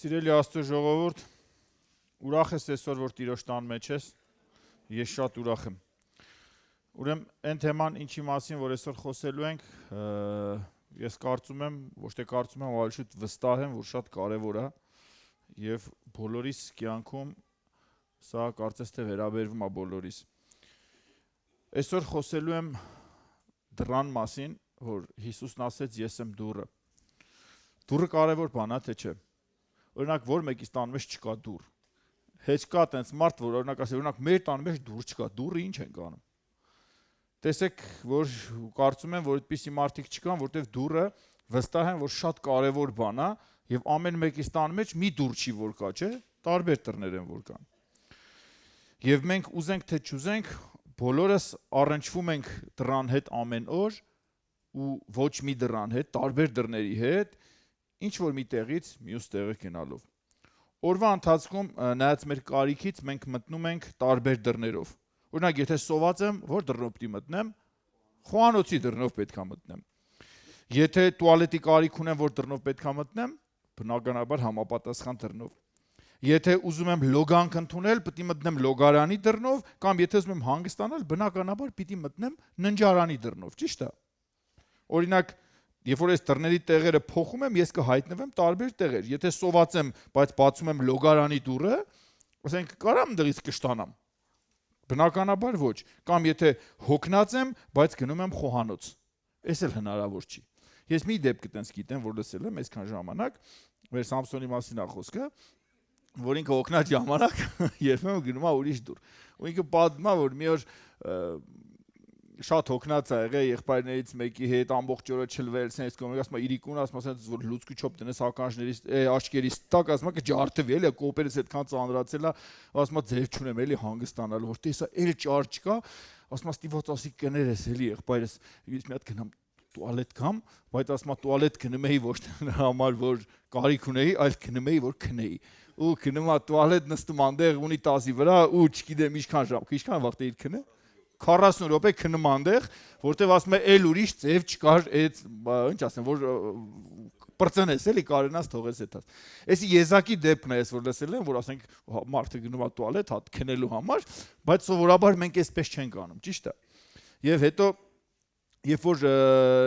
Սիրելի Աստծո ժողովուրդ, ուրախ ես այսօր, որ Տիրոջ տան մեջ ես, ես շատ ուրախ եմ։ Ուրեմն այն թեման, ինչի մասին, որ այսօր խոսելու ենք, ես կարծում եմ, ոչ թե կարծում եմ, այլ շուտ վստահ եմ, որ շատ կարևոր է, եւ բոլորիս կյանքում սա կարծես թե վերաբերվում է բոլորիս։ Այսօր խոսելու եմ դռան մասին, որ Հիսուսն ասեց, ես եմ դուռը։ Դուռը կարևոր բան է, թե չէ։ Օրինակ, որ մեկիս տան մեջ չկա դուռ։ Հեչ կա տենց մարդ, որ օրինակ ասի, օրինակ մեր տան մեջ դուռ չկա, դուռը ինչ ենք անում։ Տեսեք, որ կարծում եմ, որ այդպիսի մարդիկ չկան, որտեղ դուռը վստահ են, որ շատ կարևոր բան է, եւ ամեն մեկիս տան մեջ մի դուռ չի որ կա, չէ՞, տարբեր դռներ են որ կան։ Եվ մենք ուզենք թե չուզենք, բոլորս առնչվում ենք դռան հետ ամեն օր ու ոչ մի դռան հետ, տարբեր դռների հետ, ինչ որ մի տեղից մյուս տեղը գնալով։ Օրվա ընթացքում նայած մեր կարիքից մենք մտնում ենք տարբեր դռներով։ Օրինակ, եթե սոված եմ, որ դռնով պետք է մտնեմ, խոհանոցի դռնով պետք է մտնեմ։ Եթե տուալետի կարիք ունեմ, որ դռնով պետք է մտնեմ, բնականաբար համապատասխան դռնով։ Եթե ուզում եմ լոգանք ընդունել, պետք է մտնեմ լոգարանի դռնով, կամ եթե ուզում եմ հանգստանալ, բնականաբար պետք է մտնեմ ննջարանի դռնով, ճիշտ է։ Օրինակ, երբ որ ես դռների տեղերը փոխում եմ, ես կհայտնվեմ տարբեր տեղեր։ Եթե սոված եմ, բայց բացում եմ լոգարանի դուռը, ասենք կարամ դրից կշտանամ։ Բնականաբար ոչ, կամ եթե հոգնած եմ, բայց գնում եմ խոհանոց։ Էս էլ հնարավոր չի։ Ես մի դեպք տենց գիտեմ, որ լսել եմ այսքան ժամանակ, մեր Սամսոնի մասին է խոսքը, որ ինքը հոգնած ժամանակ երբեմն գնում է ուրիշ դուռ։ Ու ինքը պատմում է, որ մի օր շատ հոգնած է եղել եղբայրներից մեկի հետ, ամբողջ օրը չլվել, sense կոմիկ, ասում է իրիկուն, ասում է sense որ լուցկի չոփ տնես ականջներից, աչքերից տակ, ասում է ջարդվել է, կոպերից այդքան ծանրացել է, ասում է ձև չունեմ էլի հանգստանալ, որ տեսա էլ ճար չկա, ասում է ստիվոց ասի կներես էլի եղբայրս, ես մի հատ գնամ տուալետ կամ, բայց ասում է տուալետ գնում էի ոչ թե նրա համար, որ կարիք ունեի, այլ գնում էի, որ քնեի։ Ու գնում է տուալետ նստում այնտեղ ունիտազի վրա ու չգիտեմ ինչքան ժամ, ինչքան վաղ դեր քնե 40 րոպե քնում այնտեղ, որտեվ ասում է էլ ուրիշ ձև չկար, այդ ինչ ասեմ, որ պրծնես էլի կարենաս թողես այդած։ Էսի եզակի դեպքն է, ես որ լսել եմ, որ ասենք մարդը գնում է տուալետ, հատ քնելու համար, բայց սովորաբար մենք այսպես չենք անում, ճիշտ է։ Եվ հետո երբ որ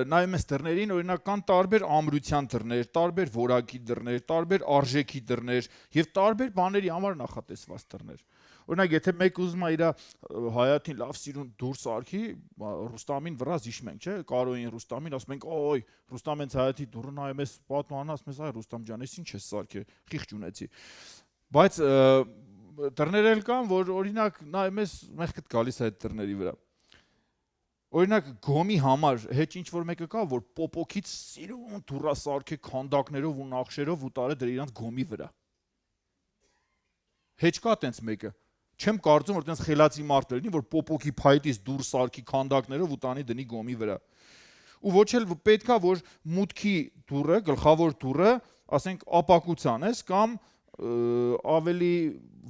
նայում ես դռներին, օրինակ կան տարբեր ամրության դռներ, տարբեր որակի դռներ, տարբեր արժեքի դռներ եւ տարբեր բաների համար նախատեսված դռներ։ Օրինակ, եթե մեկ ուզում է իր հայաթին լավ սիրուն դուրս արքի, Ռուստամին վրա զիշում ենք, չէ՞, Կարոյին Ռուստամին, ասում ենք, «Օй, Ռուստամ հենց հայաթի դուռը նայում ես, պատմանը, ասում ես, այ Ռուստամ ջան, ես ինչ ես սարքել, խիղճ ունեցի»։ Բայց դռներ էլ կան, որ օրինակ նայում ես, մեղքդ գալիս է այդ դռների վրա։ Օրինակ գոմի համար հեչ ինչ որ մեկը կա, որ պոպոքից սիրուն դուռա սարքե քանդակներով ու նախշերով ու տարե դրի իրանց գոմի վրա։ Հեչ կա տենց մեկը։ Չեմ կարծում, որ տենց խելացի մարդ լինի, որ պոպոքի փայտից դուռ սարքի քանդակներով ու տանի դնի գոմի վրա։ Ու ոչ էլ պետքա, որ մուտքի դուռը, գլխավոր դուռը, ասենք ապակուցան ես կամ ավելի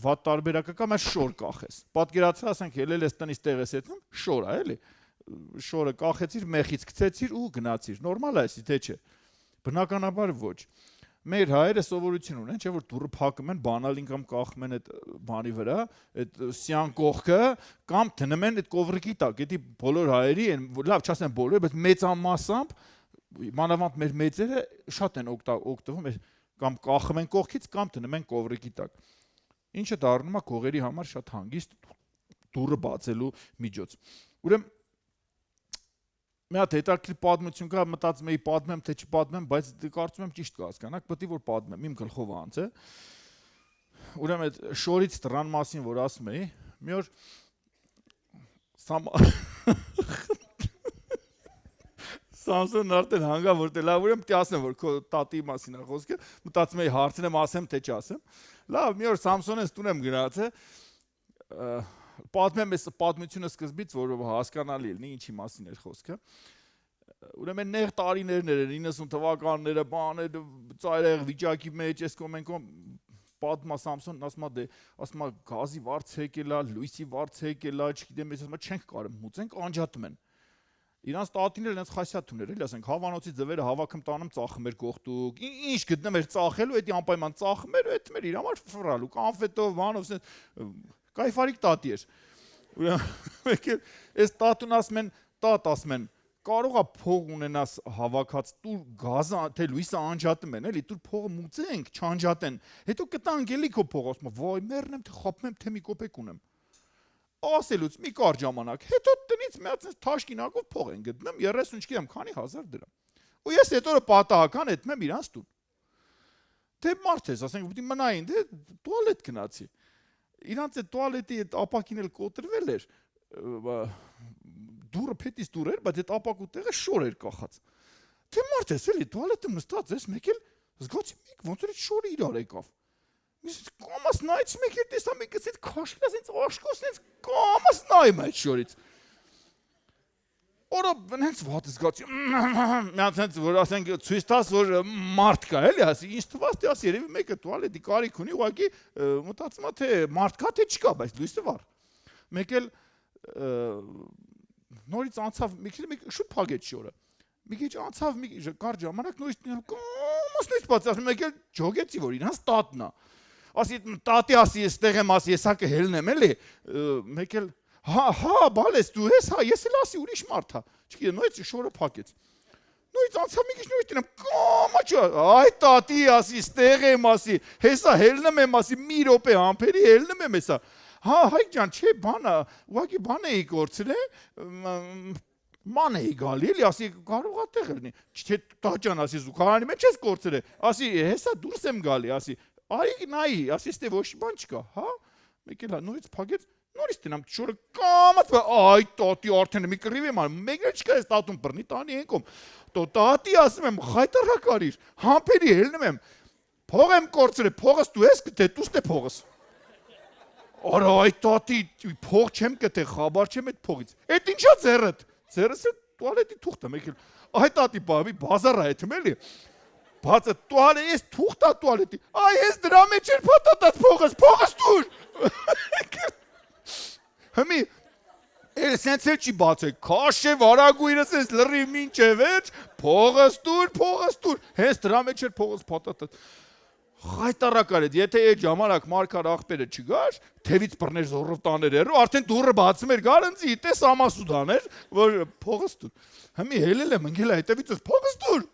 վատ տարբերակը կամ այս շոր կախես։ Պատկերացրա, ասենք ելել ես տնից տեղ ես եթնում, շոր է, էլի։ Շորը կախեցիր, մեխից գցեցիր ու գնացիր։ Նորմալ է, էսի թե չէ։ Բնականաբար ոչ։ Մեր հայերը սովորություն ունեն, չէ՞ որ դուռը փակում են, բանալին կամ կախում են այդ բանի վրա, այդ սյան կողքը կամ դնում են այդ կովրիկի տակ։ Դա բոլոր հայերի են, լավ, չասեմ բոլորը, բայց մեծամասամբ մանավանդ մեր մեծերը շատ են օգտվում կամ կախում են կողքից կամ դնում են կովրիկի տակ։ Ինչը դառնում է կողերի համար շատ հանգիստ դուռը բացելու միջոց։ Ուրեմն մի հատ հետաքրքիր պատմություն կա, մտածում էի պատմեմ թե չպատմեմ, բայց կարծում եմ ճիշտ կհասկանաք, պետք է որ պատմեմ, իմ գլխով անց է։ Ուրեմն այդ շորից դռան մասին, որ ասում էի, մի օր Սամսոնն արդեն հանգա որտե լավ, ուրեմն պետք է ասեմ, որ քո տատի մասին է խոսքը, մտածում էի հարցնեմ, ասեմ թե չասեմ։ Լավ, մի օր Սամսոնից տուն եմ գնաց, պատմեմ այս պատմությունը սկզբից, որ հասկանալի լինի ինչի մասին էր խոսքը։ Ուրեմն նեղ տարիներն էր 90 թվականները, բաներ, ծայրահեղ վիճակի մեջ, այս կոմենկոմ պատմա Սամսոնն ասում է գազի վարձ եկել է, լույսի վարձ եկել է, չգիտեմ, ես ասում եմ չենք կարող մուծենք, անջատում են։ Իրանց տատին էլ հենց խասյաթ ուներ, էլի ասենք հավանոցի ձվերը հավաքում տանում ծախում էր կողտուկ, ինչ գտնում էր ծախելու, էդի անպայման ծախում էր, էդ մեր իր համար ֆռալու, կանֆետով, մանով, կայֆարիկ տատի էր։ Ուրեմն այս տատուն ասում են, տատ ասում են, կարող է փող ունենաս հավաքած, տուր գազը, թե լույսը անջատում են, էլի, տուր փողը մուծենք, չանջատեն, հետո կտան գելի քո փողը, ասում եմ, վայ, մեռնեմ, թե խապում եմ, թե մի կոպեկ ունեմ։ Ասելուց մի կար ժամանակ, հետո տնից մի հատ թաշկինակով փող են գտնում 30 չգիտեմ քանի հազար դրամ։ Ու ես այդ օրը պատահական հետում եմ իրանց տուն։ Թե մարդ ես, ասենք, պիտի մնային, դե տուալետ գնացի։ Իրանց այդ տուալետի այդ ապակին էլ կոտրվել էր, դուրը փետից դուր էր, բայց այդ ապակու տեղը շոր էր կախած։ Թե մարդ ես, էլի տուալետը նստած ես, մեկ էլ զգացի մեկ ոնց որ այդ շորը իրար եկավ։ Կամաս նայց մեկ էլ տեսա մեկ էս քաշքա սենց աշկոս սենց կամաս նայում այդ շորից։ Օրա հենց վատ զգացի։ Միած հենց որ ասենք ցույց տաս որ մարդ կա էլի, ասի ինչ թվաց թե ասի երևի մեկը տուալետի կարիք ունի, ուղղակի մտածում ա թե մարդ կա թե չկա, բայց լույսը վառ։ Մեկ էլ նորից անցավ մի քիչ շուտ փագեց շորը։ Մի քիչ անցավ մի կար ժամանակ նույնիսկ կամաս նույնիսկ բաց ասում մեկ էլ ջոգեցի որ իրանց տատն է։ Ասի տատի ասի այստեղ եմ ասի հեսա կհելնեմ էլի մեկ էլ հա բալես դու ես հա ես էլ ասի ուրիշ մարդ հա չգիտեմ նույնիսկ շորը փակեց նույնիսկ անցավ մի քիչ նույնիսկ դեմ կամաչ այ տատի ասի այստեղ եմ ասի հեսա հելնեմ եմ ասի մի րոպե համբերի հելնում եմ հեսա հա հայք ջան չէ բանա ուղղակի բան էի կորցրել ման էի գալի էլի ասի կարող է տեղ լինի չէ տաճան ասի զուգարանի մեջ ես կորցրել ասի հեսա դուրս եմ գալի ասի Այ նայի, ասի ստե ոչ բան չկա, հա? Մեկ էլ նորից փագեց, նորից տնամ շորը կամած, այ տատի արդեն մի կռիվ եմ անում, մեկ էլ չկա ես տատուն բռնի տանի ենքում, տատի ասում եմ, խայտարակ արիր, համբերի հելնում եմ, փող եմ կորցրել, փողս դու ես գտե, դու ստե փողս։ Արա այ տատի, փող չեմ գտե, խաբար չեմ այդ փողից։ Էդ ինչա ձեռդ։ Ձեռս է տուալետի թուղթը, մեկ էլ այ տատի բաբի բազար է այդում էլի։ Բացը տուալե ես թուղթա տուալետի, այ ես դրա մեջ էր պատատած փողս դուր։ Հմի, էլ սենց էլ չի բացել, քաշ է վարագույրը սենց լրիվ մինչ է վերջ, փողս դուր, հենց դրա մեջ էր փողս պատատած։ Խայտարակ արեց, եթե այդ ժամանակ մարկար աղբերը չգար, թևից բռներ զորով տաներ երու, արդեն դուրը բացում էր գարանցի, տես ամասուդան էր, որ փողս դուր։ Հմի հելել եմ ընգել այդտեղից փողս դուր,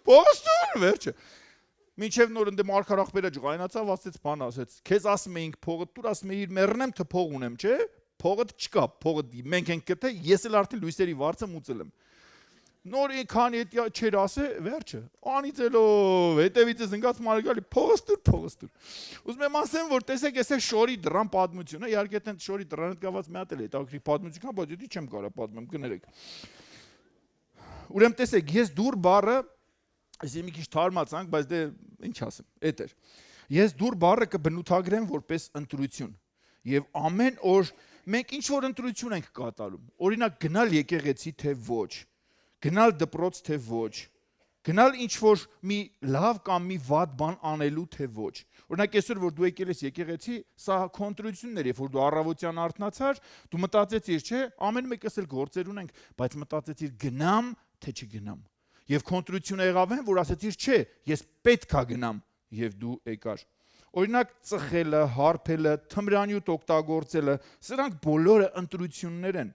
վերջը։ Մինչև նոր ընդ մարկար աղբերը ջղայնացավ, ասեց բան ասեց, քեզ ասում էինք փողը դուր, ասում էիր մեռնեմ, թե փող ունեմ, չէ։ Փողը չկա, փողը մենք ենք գտե, ես էլ արդեն լույսերի վարձը մուծել եմ։ Նոր քանի հետ չեր ասե, վերջը, անիծելով, հետևից ընկած մարգալի, փողս դուր։ Ուզում եմ ասեմ, որ տեսեք, ես շորի դրան պատմությունը, իհարկե այդ շորի դրան հետ կապված մի հատ էլ է, հետաքրքիր պատմություն կա, բայց դի չեմ կարող պատմեմ, կներեք։ Ուրեմն տեսեք, ես դուր բառը, այսինքն մի քիչ թարմացանք, բայց դե ինչ ասեմ, էդ էր։ Ես դուր բառը կբնութագրեմ որպես ընտրություն։ Եվ ամեն օր մենք ինչ որ ընտրություն ենք կատարում։ Օրինակ գնալ եկեղեցի թե ոչ։ Գնալ դպրոց թե ոչ, գնալ ինչ-որ մի լավ կամ մի վատ բան անելու թե ոչ։ Օրինակ այսօր որ դու եկել ես եկեղեցի, սա քո ընտրությունն էր, երբ որ դու առավոտյան արթնացար, դու մտածեցիր, չէ, ամեն մեկս էլ գործեր ունենք, բայց մտածեցիր գնամ թե չգնամ։ Եվ քո ընտրությունը եղավ այն, որ ասեցիր, չէ, ես պետք է գնամ, եւ դու եկար։ Օրինակ ծխելը, հարբելը, թմրանյութ օգտագործելը, սրանք բոլորը ընտրություններ են։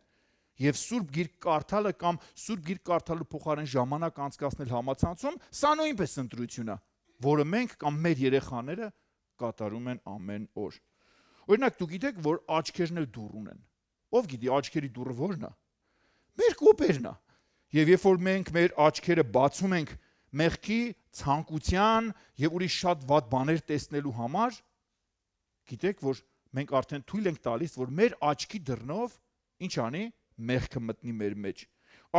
Եվ Սուրբ Գիրք կարդալը կամ Սուրբ Գիրք կարդալու փոխարեն ժամանակ անցկացնել համացանցում, սա նույնպես ընտրություն է, որը մենք կամ մեր երեխաները կատարում են ամեն օր։ Օրինակ դու գիտեք, որ աչքերն էլ դուռ ունեն։ Ով գիտի աչքերի դուռը որն է։ Մեր կոպերն է։ Եվ երբ որ մենք մեր աչքերը բացում ենք մեղքի, ցանկության եւ ուրիշ շատ վատ բաներ տեսնելու համար, գիտեք, որ մենք արդեն թույլ ենք տալիս, որ մեր աչքի դռնով ինչ անի մեղքը մտնի մեր մեջ։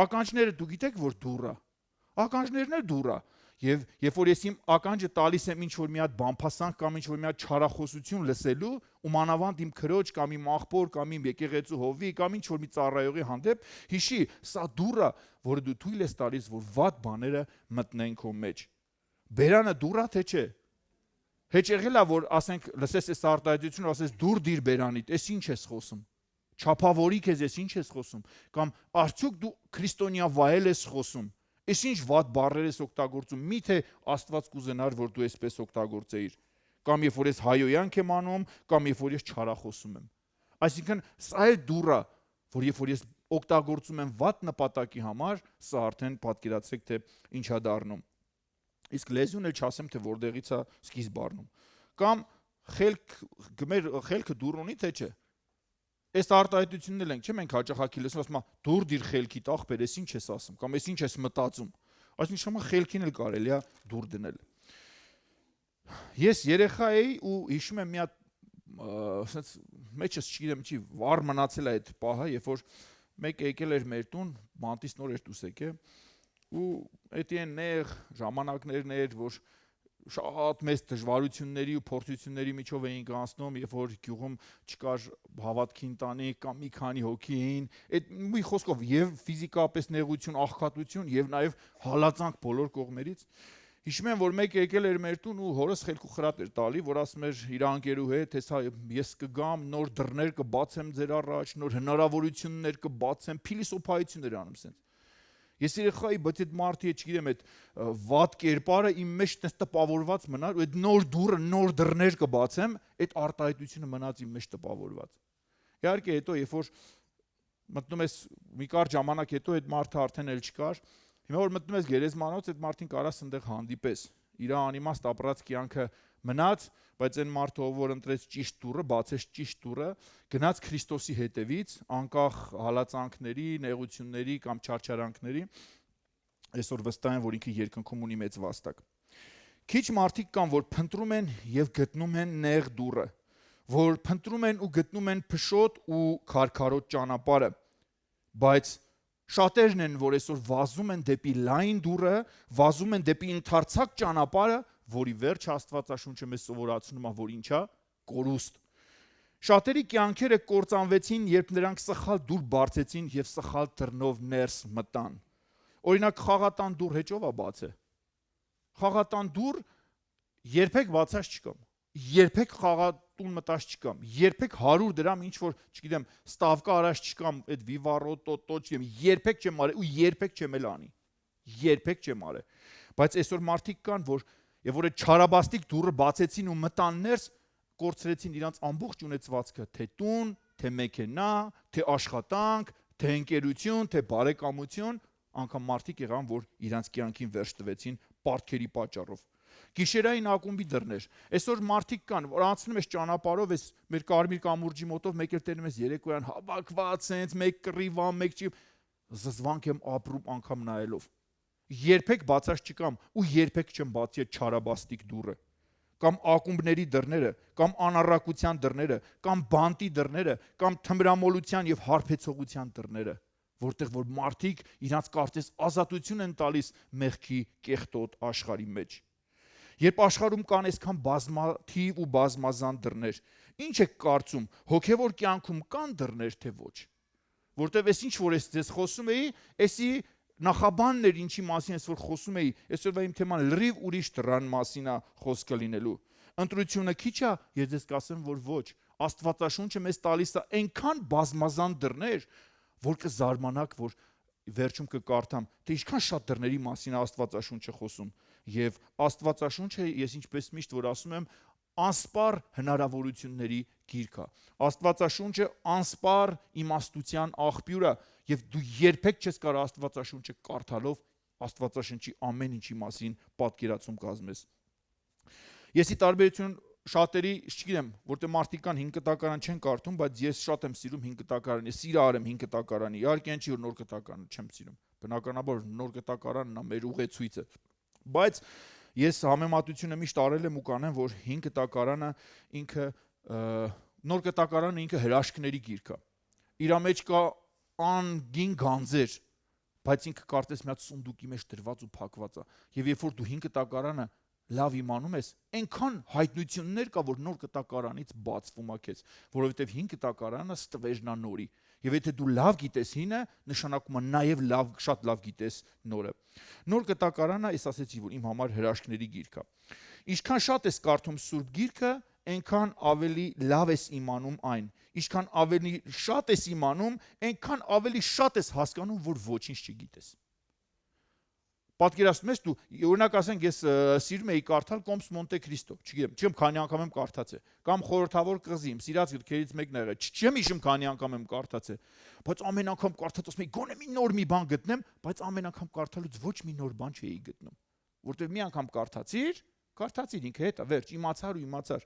Ականջները դու գիտեք, որ դուռ է։ Ականջներն էլ դուռ է։ Եվ երբ որ ես իմ ականջը տալիս եմ ինչ որ մի հատ բամփասանք կամ ինչ որ մի հատ չարախոսություն լսելու, ու մանավանդ իմ քրոջ կամ իմ աղբոր կամ իմ եկեղեցու հովի կամ ինչ որ մի ծառայողի հանդեպ, հիշի, սա դուռ է, որը դու թույլ ես տալիս, որ վատ բաները մտնեն քո մեջ։ Բերանը դուռ է թե չէ։ Հետ եղել է, որ ասենք լսես այս արտահայտությունը, ասես դուռ դիր բերանիդ, էս ինչ ես խոսում։ չափավորի քեզ, ես ինչ ես խոսում, կամ արդյոք դու քրիստոնյա վայել ես խոսում, ես ինչ վատ բառեր ես օգտագործում, միթե Աստված կուզենար, որ դու այսպես օգտագործեիր, կամ երբ որ ես հայոյանք եմ անում, կամ երբ որ ես չարախոսում եմ։ Այսինքն սա է դուռը, որ երբ որ ես օգտագործում եմ վատ նպատակի համար, սա արդեն պատկերացրեք, թե ինչ է դառնում։ Իսկ լեզուն էլ չասեմ, թե որտեղից է սկիզբ առնում։ Կամ խելքը դուռ ունի, թե չէ։ Այս արտահայտությունն էլ ենք, չէ՞, մենք հաճախակի լսում ասում, դուռ դիր խելքի տախպեր, ես ինչ ես ասում, կամ ես ինչ ես մտածում։ Այսինքն շամա խելքին էլ կարելի է դուռ դնել։ Ես երեխա էի ու հիշում եմ մի հատ ասած մեջս չգիտեմ չի վառ մնացել է այդ պահը, երբ որ մեկ եկել էր մեր տուն, մանտիս նոր էր դուս եկե, ու էդի են նեղ ժամանակներն էր, որ շատ մեծ դժվարությունների ու փորձությունների միջով էինք անցնում, երբ որ գյուղում չկար հավատքի ընտանիք կամ մի քանի հոգի էին, այդ մի խոսքով եւ ֆիզիկապես նեղություն, աղքատություն եւ նաեւ հալածանք բոլոր կողմերից։ Հիշում եմ, որ մեկ եկել էր մեր տուն ու հորս խելք ու խրատ էր տալի, որ ասում էր իր անկերու հետ, հեսա ես կգամ, նոր դռներ կբացեմ ձեր առաջ, նոր հնարավորություններ կբացեմ, փիլիսոփայություն էր անում սենց։ Ես երեխայի, բայց այդ մարդի, չգիտեմ, այդ վատ կերպարը իմ մեջ տես տպավորված մնար, ու այդ նոր դուռը, նոր դռներ կբացեմ, այդ արտահայտությունը մնաց իմ մեջ տպավորված։ Իհարկե հետո, երբ որ մտնում ես մի կարճ ժամանակ հետո այդ մարդը արդեն էլ չկար, հիմա որ մտնում ես գերեզմանոց, այդ մարդին կարաս այնտեղ հանդիպես։ Իր անիմաստ ապրած կյանքը մնաց, բայց այն մարդը, որ ընտրեց ճիշտ դուռը, բացեց ճիշտ դուռը, գնաց Քրիստոսի հետևից, անկախ հալածանքների, նեղությունների կամ չարչարանքների, այսօր վստահ եմ, որ ինքը երկնքում ունի մեծ վաստակ։ Քիչ մարդիկ կան, որ փնտրում են եւ գտնում են նեղ դուռը, որ փնտրում են ու գտնում են փշոտ ու քարքարոտ ճանապարհը, բայց շատերն են, որ այսօր վազում են դեպի լայն դուռը, վազում են դեպի ընդարձակ ճանապարհը, որի վերջ Աստվածաշունչը մեզ սովորացնում է, որ ինչա, կորուստ։ Շատերի կյանքերը կործանվեցին, երբ նրանք սխալ դուռ բարձեցին եւ սխալ դռնով ներս մտան։ Օրինակ խաղատան դուռ հեչով է բացը։ Խաղատան դուռ երբեք բացած չկամ։ Երբեք խաղատուն մտած չկամ, երբեք 100 դրամ ինչ որ, չգիտեմ, ստավկա արած չկամ, այդ վիվարո տոտո չեմ, երբեք չեմ արել ու երբեք չեմ էլ անի։ Երբեք չեմ արել։ Բայց այսօր մարդիկ կան, որ եւ որ այդ չարաբաստիկ դուռը բացեցին ու մտան ներս, կորցրեցին իրանց ամբողջ ունեցվածքը, թե տուն, թե մեքենա, թե աշխատանք, թե ընկերություն, թե բարեկամություն, անգամ մարդիկ եղան, որ իրանց կյանքին վերջ տվեցին պարտքերի պատճառով։ Գիշերային ակումբի դռներ։ Այսօր մարդիկ կան, որ անցնում ես ճանապարհով, ես մեր կարմիր կամուրջի մոտով մեկ էլ տենում ես երեկոյան հավաքված, սենց մեկ կռիվա, մեկ չի զզվանք եմ ապրում անգամ նայելով։ Երբեք բացած չկամ ու երբեք չեմ բացի այդ չարաբաստիկ դուռը։ Կամ ակումբների դռները, կամ անառակության դռները, կամ բանտի դռները, կամ թմրամոլության եւ հարբեցողության դռները, որտեղ որ մարդիկ իրանց կարծես ազատություն են տալիս մեղքի կեղտոտ աշխարհի մեջ։ Երբ աշխարհում կան այսքան բազմաթիվ ու բազմազան դռներ, ինչ եք կարծում, հոգևոր կյանքում կան դռներ թե ոչ։ Որտեվ այս ինչ որ ես ձեզ խոսում էի, էսի նախաբանն էր ինչի մասին ես որ խոսում էի, այսօրվա իմ թեման լրիվ ուրիշ դռան մասին է խոսքը լինելու։ Ընտրությունը քիչ է, ես ձեզ կասեմ, որ ոչ։ Աստվածաշունչը մեզ տալիս է այնքան բազմազան դռներ, որ կզարմանաք, որ վերջում կկարդամ, թե ինչքան շատ դռների մասին է Աստվածաշունչը խոսում։ Եվ Աստվածաշունչը, ես ինչպես միշտ որ ասում եմ, անսպառ հնարավորությունների գիրք է։ Աստվածաշունչը անսպառ իմաստության աղբյուր է, եւ դու երբեք չես կարող Աստվածաշունչը կարդալով Աստվածաշնչի ամեն ինչի մասին պատկերացում կազմես։ Եսի տարբերություն շատերի, չգիտեմ, որտեղ մարդիկ կան 5 կտակարան չեն կարդում, բայց ես շատ եմ սիրում 5 կտակարան, ես սիրահար եմ 5 կտակարանի, իհարկե չի որ նոր կտակարանը չեմ սիրում, բնականաբար նոր կտակարանն է մեր ուղեցույցը, բայց ես համեմատությունը միշտ արել եմ ու կանեմ, որ 5 կտակարանը ինքը նոր կտակարանը ինքը հրաշքների գիրք է, իր մեջ կա անգին գանձեր, բայց ինքը կարծես մի հատ սունդուկի մեջ դրված ու փակված է, եւ երբ որ դու 5 կտակարանը լավ իմանում ես, այնքան հայտնություններ կա, որ նոր կտակարանից բացվում է քեզ, որովհետև 5 կտակարանը ստվերն է նորի։ Եվ եթե դու լավ գիտես հինը, նշանակում է նաև շատ լավ գիտես նորը։ Նոր կտակարանը, ես ասեցի, որ իմ համար հրաշքների գիրք է։ Ինչքան շատ ես կարդում Սուրբ Գիրքը, այնքան ավելի լավ ես իմանում այն։ Ինչքան ավելի շատ ես իմանում, այնքան ավելի շատ ես հասկանում, որ ոչինչ չգիտես։ Պատկերացնում ես դու, օրինակ ասենք ես սիրում էի կարդալ Կոմս Մոնտե Քրիստո, չգիտեմ քանի անգամ եմ կարդացել, կամ Խորհրդավոր կղզի, իմ սիրած գրքերից մեկն է եղել, չեմ հիշում քանի անգամ եմ կարդացել, բայց ամեն անգամ կարդած ասում էի գոնե մի նոր մի բան գտնեմ, բայց ամեն անգամ կարդալուց ոչ մի նոր բան չէի գտնում, որտեղ մի անգամ կարդացիր ինքը հետա, վերջ, իմացար,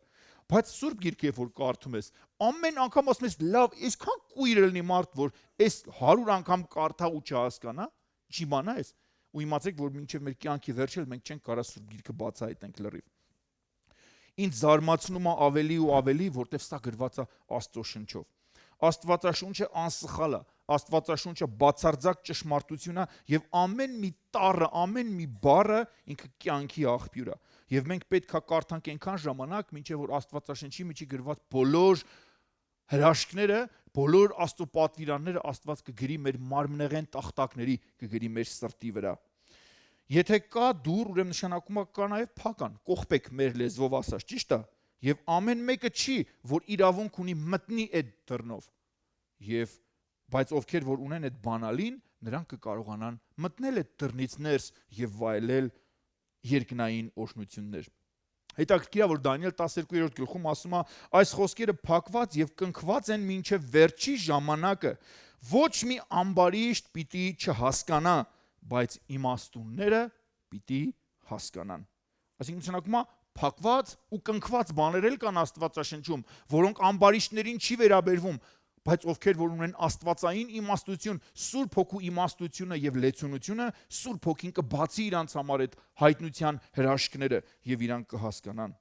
բայց Սուրբ Գիրքը երբ որ կարդում ես, ամեն անգամ ասում ես լավ, այսքան կույր լինի մարդ, որ այս 100 անգամ կարդա ու չհասկանա, չիմանա ես, ու իմացեք, որ մինչև մեր կյանքի վերջը մենք չենք կարող Սուրբ Գիրքը բացահայտենք լրիվ։ Ինձ զարմացնում է ավելի ու ավելի, որտեղ սա գրված է Աստծո շնչով։ Աստվածաշունչը անսխալ է, Աստվածաշունչը բացարձակ ճշմարտություն է եւ ամեն մի տառը, ամեն մի բառը ինքը կյանքի աղբյուր է։ Եվ մենք պետք է կարդանք այնքան ժամանակ, մինչև որ Աստվածաշնչի միջի գրված բոլոր հրաշքները, բոլոր Աստծո պատվիրանները Աստված կգրի մեր մարմնեղեն տախտակների, կգրի մեր սրտի վրա։ Եթե կա դուռ, ուրեմն նշանակում է կա նաև փական, կողպեք մեր լեզվով ասած, ճիշտ է։ Եվ ամեն մեկը չի, որ իրավունք ունի մտնի այդ դռնով։ Եվ բայց ովքեր որ ունեն այդ բանալին, նրանք կկարողանան մտնել այդ դռնից ներս եւ վայելել երկնային օրհնություններ։ Հետաքրքիր է, որ Դանիել 12-րդ գլխում ասում է, այս խոսքերը փակված եւ կնքված են մինչեւ վերջի ժամանակը։ Ոչ մի ամբարիշտ պիտի չհասկանա, բայց իմաստունները պիտի հասկանան։ Այսինքն նշանակում է փակված ու կնքված բաներ էլ կան Աստվածաշնչում, որոնք ամբարիշտներին չի վերաբերվում, բայց ովքեր որ ունեն աստվածային իմաստություն, Սուրբ Հոգու իմաստությունը եւ լեցունությունը, Սուրբ Հոգին կբացի իրանց համար այդ հայտնության հրաշքները եւ իրանք կհասկանան։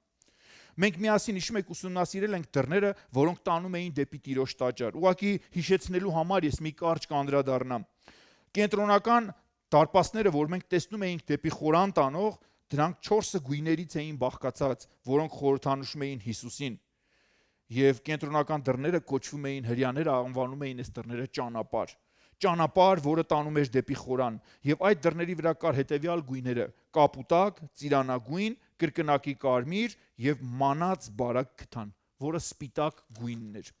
Մենք միասին հիշում եք ուսումնասիրել ենք դռները, որոնք տանում էին դեպի Տիրոջ տաճար։ Ուղղակի հիշեցնելու համար ես մի կարճ կանդրադառնամ։ Կենտրոնական դարպասները, որ մենք տեսնում էինք դեպի խորան տանող, դրանք 4 գույներից էին բաղկացած, որոնք խորհրդանշում էին Հիսուսին։ Եվ կենտրոնական դռները կոչվում էին հրյաները, անվանում էին այս դռները ճանապարհ։ Ճանապարհ, որը տանում էր դեպի խորան, եւ այդ դռների վրա կար հետեւյալ գույները՝ կապուտակ, ծիրանագույն, կրկնակի կարմիր եւ մանած բարակ քթան, որը սպիտակ գույնն էր։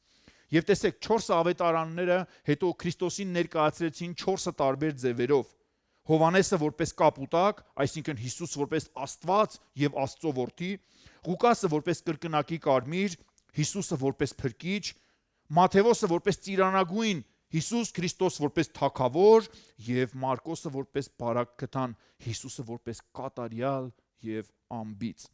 Եվ տեսեք, 4 ավետարանները հետո Քրիստոսին ներկայացրեցին 4 տարբեր ձևերով։ Հովանեսը որպես կապուտակ, այսինքն Հիսուս որպես Աստված եւ Աստծո որդի, Ղուկասը որպես կրկնակի կարմիր, Հիսուսը որպես փրկիչ, Մատթեոսը որպես ծիրանագույն, Հիսուս Քրիստոս որպես թագավոր եւ Մարկոսը որպես բարակ քթան, Հիսուսը որպես կատարյալ եւ անբիծ։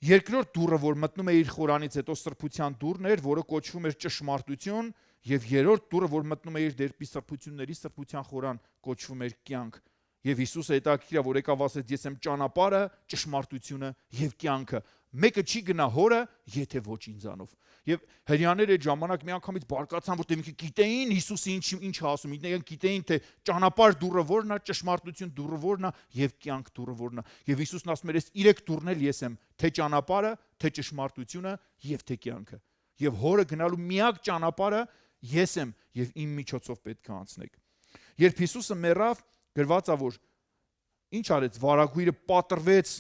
Երկրորդ դուռը, որ մտնում է իր խորանից հետո սրբության դուռն էր, որը կոչվում էր ճշմարտություն, եւ երրորդ դուռը, որ մտնում է իր դեպի սրբությունների սրբության խորան, կոչվում էր կյանք։ Եվ Հիսուսը հետաքրքիր է, որ եկավ ասեց, ես եմ ճանապարհը, ճշմարտությունը եւ կյանքը։ Մեկը չի գնա հորը, եթե ոչ ինձանով։ Եվ հрьяաները այդ ժամանակ միանգամից բարկացան, որտեղ ինքը գիտեին Հիսուսը ինչ ասում, ինքն գիտեին թե ճանապարհ դուռը որն է, ճշմարտություն դուռը որն է եւ կյանք դուռը որն է։ Եվ Հիսուսն ասում էր, ես 3 դուռն էլ ես եմ, թե ճանապարհը, թե ճշմարտությունը եւ թե կյանքը։ Եվ հորը գնալու միակ ճանապարհը ես եմ եւ իմ միջոցով պետք է անցնեք։ Երբ Հիսուսը մեռավ, գրված է, որ ինչ արեց, վարագույրը պատրվեց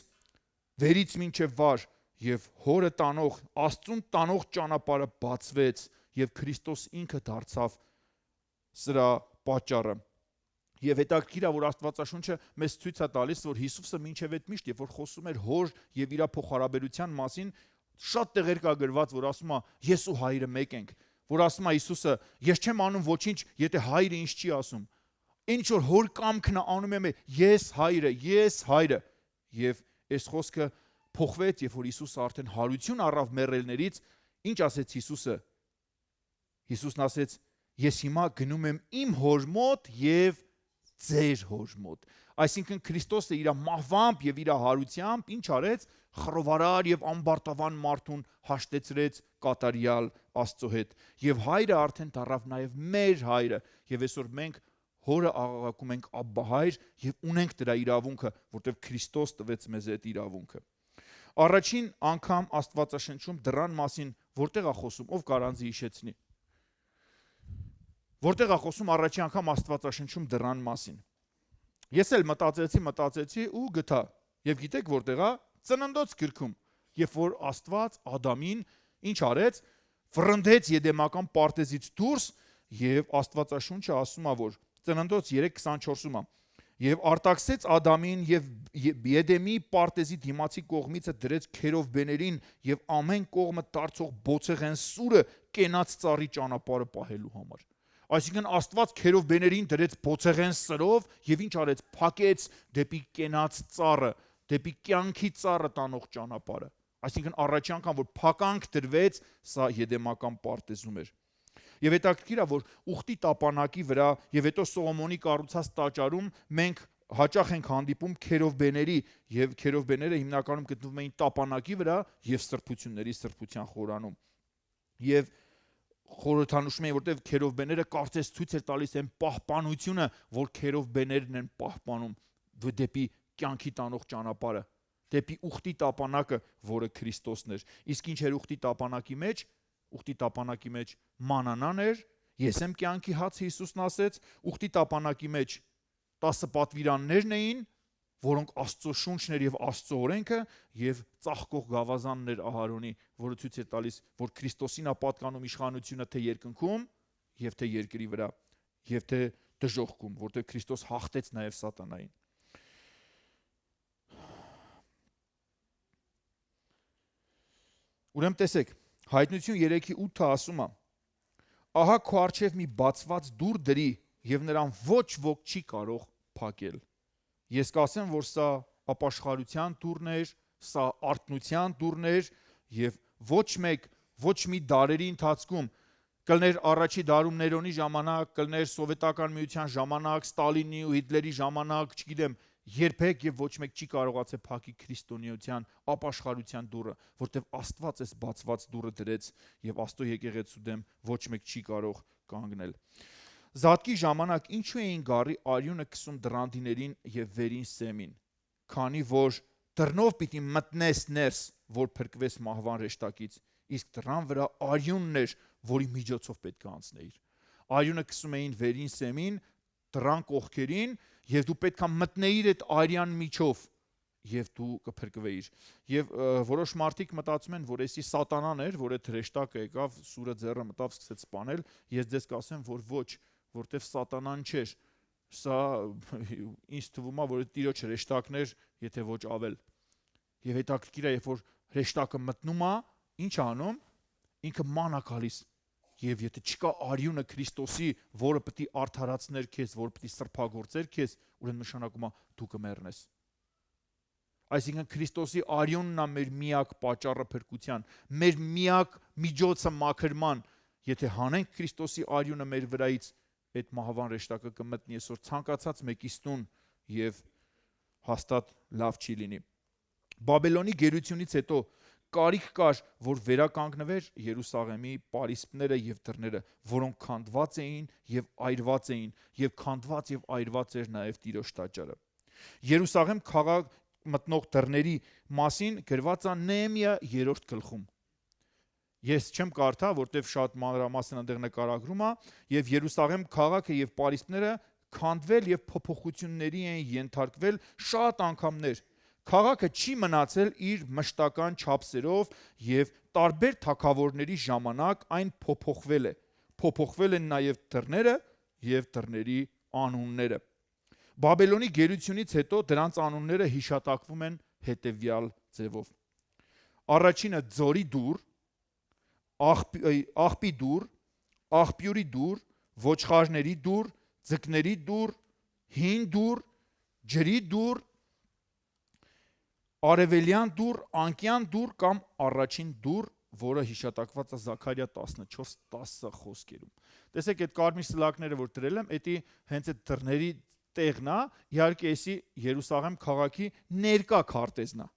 վերից մինչև վար եւ հորը տանող, Աստծուն տանող ճանապարհը բացվեց եւ Քրիստոս ինքը դարձավ սրա պատճառը։ Եվ հետաքրքիր է, որ Աստվածաշունչը մեզ ցույց է տալիս, որ Հիսուսը մինչև այդ միշտ, երբ որ խոսում էր հոր եւ իր փոխհարաբերության մասին, շատ տեղեր կա գրված, որ ասում է ես ու Հայրը մեկ ենք, որ ասում է Հիսուսը, ես չեմ անում ոչինչ, եթե Հայրը ինձ չի ասում։ Ինչ որ հոր կամքն է անում եմ, ես Հայրը։ Եվ այս խոսքը փոխվեց, երբ որ Հիսուսը արդեն հարություն առավ մեռելներից, ինչ ասեց Հիսուսը։ Հիսուսն ասեց, ես հիմա գնում եմ իմ հոր մոտ եւ ձեր հոր մոտ։ Այսինքն Քրիստոսը իր մահվամբ եւ իր հարությամբ ինչ արեց, խռովարար եւ ամբարտավան մարդուն հաշտեցրեց կատարյալ Աստծո հետ։ Եվ Հայրը արդեն դառավ նաեւ մեր Հայրը, եւ այսօր մենք հորը աղաղակում ենք Աբբա Հայր եւ ունենք դրա իրավունքը, որտեղ Քրիստոս տվեց մեզ այդ իրավունքը։ Առաջին անգամ Աստվածաշնչում դռան մասին որտեղ է խոսում, ով կարանձի հիշեցնի։ Որտեղ է խոսում առաջին անգամ Աստվածաշնչում դռան մասին։ Ես էլ մտածեցի ու գտա։ Եվ գիտեք որտեղ է, Ծննդոց գրքում։ Երբ որ Աստված Ադամին ինչ արեց, վռնդեց Եդեմական պարտեզից դուրս եւ Աստվածաշունչը ասում է, որ Ծննդոց 3:24-ում է. Եվ արտաքսեց Ադամին եւ Եդեմի պարտեզի դիմացի կողմիցը դրեց քերովբեներին եւ ամեն կողմը դարձող բոցեղեն սուրը կենաց ծառի ճանապարհը պահելու համար։ Այսինքն Աստված քերովբեներին դրեց բոցեղեն սրով եւ ինչ արեց, փակեց դեպի կենաց ծառը, դեպի կյանքի ծառը տանող ճանապարհը։ Այսինքն առաջի անգամ որ փականք դրվեց, սա Եդեմական պարտեզում էր։ Եվ հետաքրքիր է, որ ուխտի տապանակի վրա եւ հետո Սողոմոնի կառուցած տաճարում մենք հաճախ ենք հանդիպում քերովբեների եւ քերովբեները հիմնականում գտնվում էին տապանակի վրա եւ սրբության խորանում։ Եվ խորհրդանշում էին, որտեղ քերովբեները կարծես ցույց էր տալիս այն պահպանությունը, որ քերովբեներն են պահպանում դեպի կյանքի տանող ճանապարհը, դեպի ուխտի տապանակը, որը Քրիստոսն էր։ Իսկ ինչ էր ուխտի տապանակի մեջ։ Ուխտի տապանակի մեջ մանանան էր, ես եմ կյանքի հացը, Հիսուսն ասեց, ուխտի տապանակի մեջ 10 պատվիրաններն էին, որոնք Աստծո շունչն էր եւ Աստծո օրենքը, եւ ծաղկող գավազանն էր Ահարոնի, որը ցույց էր տալիս, որ Քրիստոսին է պատկանում իշխանությունը թե երկնքում եւ թե երկրի վրա, եւ թե դժոխքում, որտեղ Քրիստոս հաղթեց նաեւ սատանային։ Ուրեմն տեսեք, Հայտնություն 3:8-ը ասում է. Ահա քո առջև մի բացված դուռ դրի եւ նրան ոչ ոք չի կարող փակել։ Ես կասեմ, որ սա ապաշխարության դուռն էր, սա արթնության դուռն էր եւ ոչ մի դարերի ընթացքում կլներ առաջի դարում Ներոնի ժամանակ, կլներ սովետական միության ժամանակ, Ստալինի ու Հիտլերի ժամանակ, չգիտեմ, երբեք եւ ոչ մեկ չի կարողացել փակի քրիստոնեության ապաշխարության դուռը, որտեվ Աստված էս բացված դուռը դրեց եւ Աստծո եկեղեցու դեմ ոչ մեկ չի կարող կանգնել։ Զատկի ժամանակ ինչու էին գառի արյունը քսում դռանդիներին եւ վերին սեմին, քանի որ դռնով պիտի մտնես ներս, որ փրկվես մահվան ռեշտակից, իսկ դռան վրա արյունն էր, որի միջոցով պետք է անցնեիր։ Արյունը քսում էին վերին սեմին, դռան կողքերին, եւ դու պետք է մտնեիր այդ արյան միջով եւ դու կփրկվեիր։ Եվ որոշ մարդիկ մտածում են, որ էսի սատանան էր, որ այդ հրեշտակը եկավ, սուրը ձեռը մտավ, սկսեց սպանել, ես ձեզ կասեմ, որ ոչ, որտեվ սատանան չէր։ Սա ինձ թվում է, որ Տիրոջ հրեշտակն էր, եթե ոչ ավել։ Եվ հետաքրքիր է, երբ որ հրեշտակը մտնում է, ինչ անում, ինքը ման է գալիս։ Եվ եթե չկա արյունը Քրիստոսի, որը պետք է արդարացներ քեզ, որը պետք է սրբագործեր քեզ, ուրեմն նշանակում է դու կմեռնես։ Այսինքն Քրիստոսի արյունն է մեր միակ պատճառը փրկության, մեր միակ միջոցը մաքրման։ Եթե հանենք Քրիստոսի արյունը մեր վրայից, այդ մահվան ռեշտակը կմտնի այսօր ցանկացած մեկիս տուն եւ հաստատ լավ չի լինի։ Բաբելոնի գերությունից հետո կարիք կար, որ վերականգնվեր Երուսաղեմի պարիսպները եւ դռները, որոնք քանդված էին եւ այրված էին, եւ քանդված եւ այրված էր նաեւ Տիրոջ տաճարը։ Երուսաղեմ քաղաք մտնող դռների մասին գրված է Նեեմիա 3-րդ գլխում։ Ես չեմ կարդա, որտեվ շատ մանրամասն այնտեղ նկարագրում է, եւ Երուսաղեմ քաղաքը եւ պարիսպները քանդվել եւ փոփոխությունների են ենթարկվել շատ անգամներ։ Քաղաքը չի մնացել իր մշտական չափսերով եւ տարբեր թագավորների ժամանակ այն փոփոխվել է։ Փոփոխվել են նաեւ դռները եւ դռների անունները։ Բաբելոնի գերությունից հետո դրանց անունները հիշատակվում են հետեւյալ ձևով։ Առաջինը ձորի դուռ, աղբի դուռ, աղբյուրի դուռ, ոչխարների դուռ, ձկների դուռ, հին դուռ, ջրի դուռ, արևելյան դուռ, անկյան դուռ կամ առաջին դուռ, որը հիշատակված է Զաքարիա 14:10 խոսքերում։ Տեսեք, այդ կարմիր սլակները, որ դրել եմ, դա հենց այդ դռների տեղն է, իհարկե էսի Երուսաղեմ քաղաքի ներկա քարտեզն է։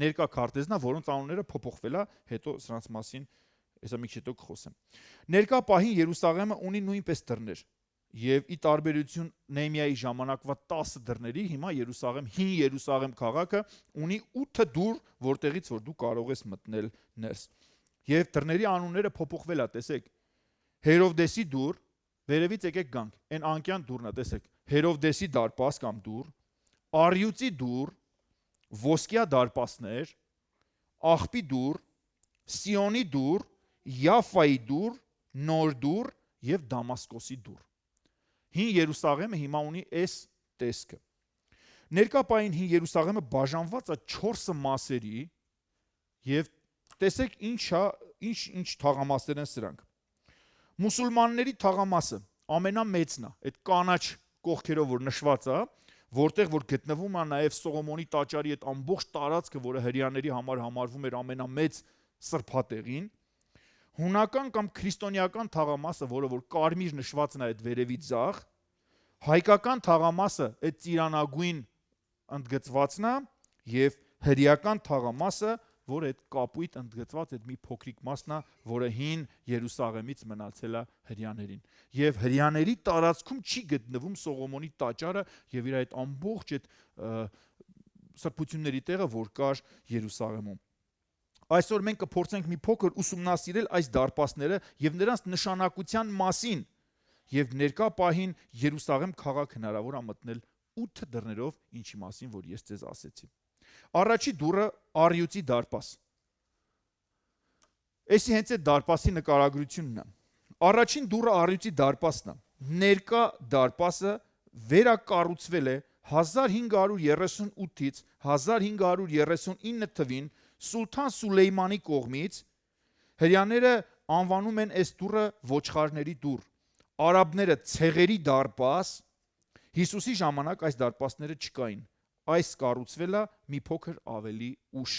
Ներկա քարտեզն է, որոնց անունները փոփոխվել է, հետո սրանց մասին հեսա մի քիչ հետո կխոսեմ։ Ներկա պահին Երուսաղեմը ունի նույնպես դռներ։ Եվ ի տարբերություն Նեեմիայի ժամանակվա 10 դռների, հիմա հին Երուսաղեմ քաղաքը ունի 8 դուռ, որտեղից որ դու կարող ես մտնել ներս։ Եվ դռների անունները փոփոխվել է, տեսեք։ Հերովդեսի դուռ, վերևից եկեք գանք, այն անկյան դուռն է, տեսեք։ Հերովդեսի դարպաս կամ դուռ, Արիուծի դուռ, ոսկյա դարպասներ, Աղբի դուռ, Սիոնի դուռ, Յաֆայի դուռ, Նոր դուռ եւ Դամասկոսի դուռ։ Հին Երուսաղեմը հիմա ունի այս տեսքը։ Ներկա պահին Հին Երուսաղեմը բաժանված է 4 մասերի եւ տեսեք ինչ թաղամասեր են սրանք։ Մուսուլմանների թաղամասը ամենամեծն է, այդ կանաչ կողքերով որ նշված է, որտեղ որ գտնվում է նաև Սողոմոնի տաճարի այդ ամբողջ տարածքը, որը հրեաների համար համարվում էր ամենամեծ սրբատեղին, հունական կամ քրիստոնեական թաղամասը, որը որ կարմիր նշվածն է այդ վերևից ձախ, հայկական թաղամասը այդ ծիրանագույն ընդգծվածն է եւ հրեական թաղամասը, որը այդ կապույտ ընդգծված այդ մի փոքրիկ մասն է, որը հին Երուսաղեմից մնացել է հրեաներին։ Եվ հրեաների տարածքում չի գտնվում Սողոմոնի տաճարը եւ իր այդ ամբողջ այդ սրբությունների տեղը, որ կար Երուսաղեմում։ Այսօր մենք կփորձենք մի փոքր ուսումնասիրել այս դարպասները եւ նրանց նշանակության մասին եւ ներկա պահին Երուսաղեմ քաղաք հնարավոր է մտնել 8 դռներով, ինչի մասին որ ես ձեզ ասեցի։ Առաջի դուռը Առյուծի դարպաս։ Էսի հենց այդ դարպասի նկարագրությունն է։ Առաջին դուռը Առյուծի դարպասն է։ Ներկա դարպասը վերակառուցվել է 1538-ից 1539 թվին Սուլթան Սուլեյմանի կողմից։ Հրեաները անվանում են այս դուռը ոչխարների դուռ, արաբները ցեղերի դարպաս։ Հիսուսի ժամանակ այս դարպասները չկային։ Այս կառուցվել է մի փոքր ավելի ուշ։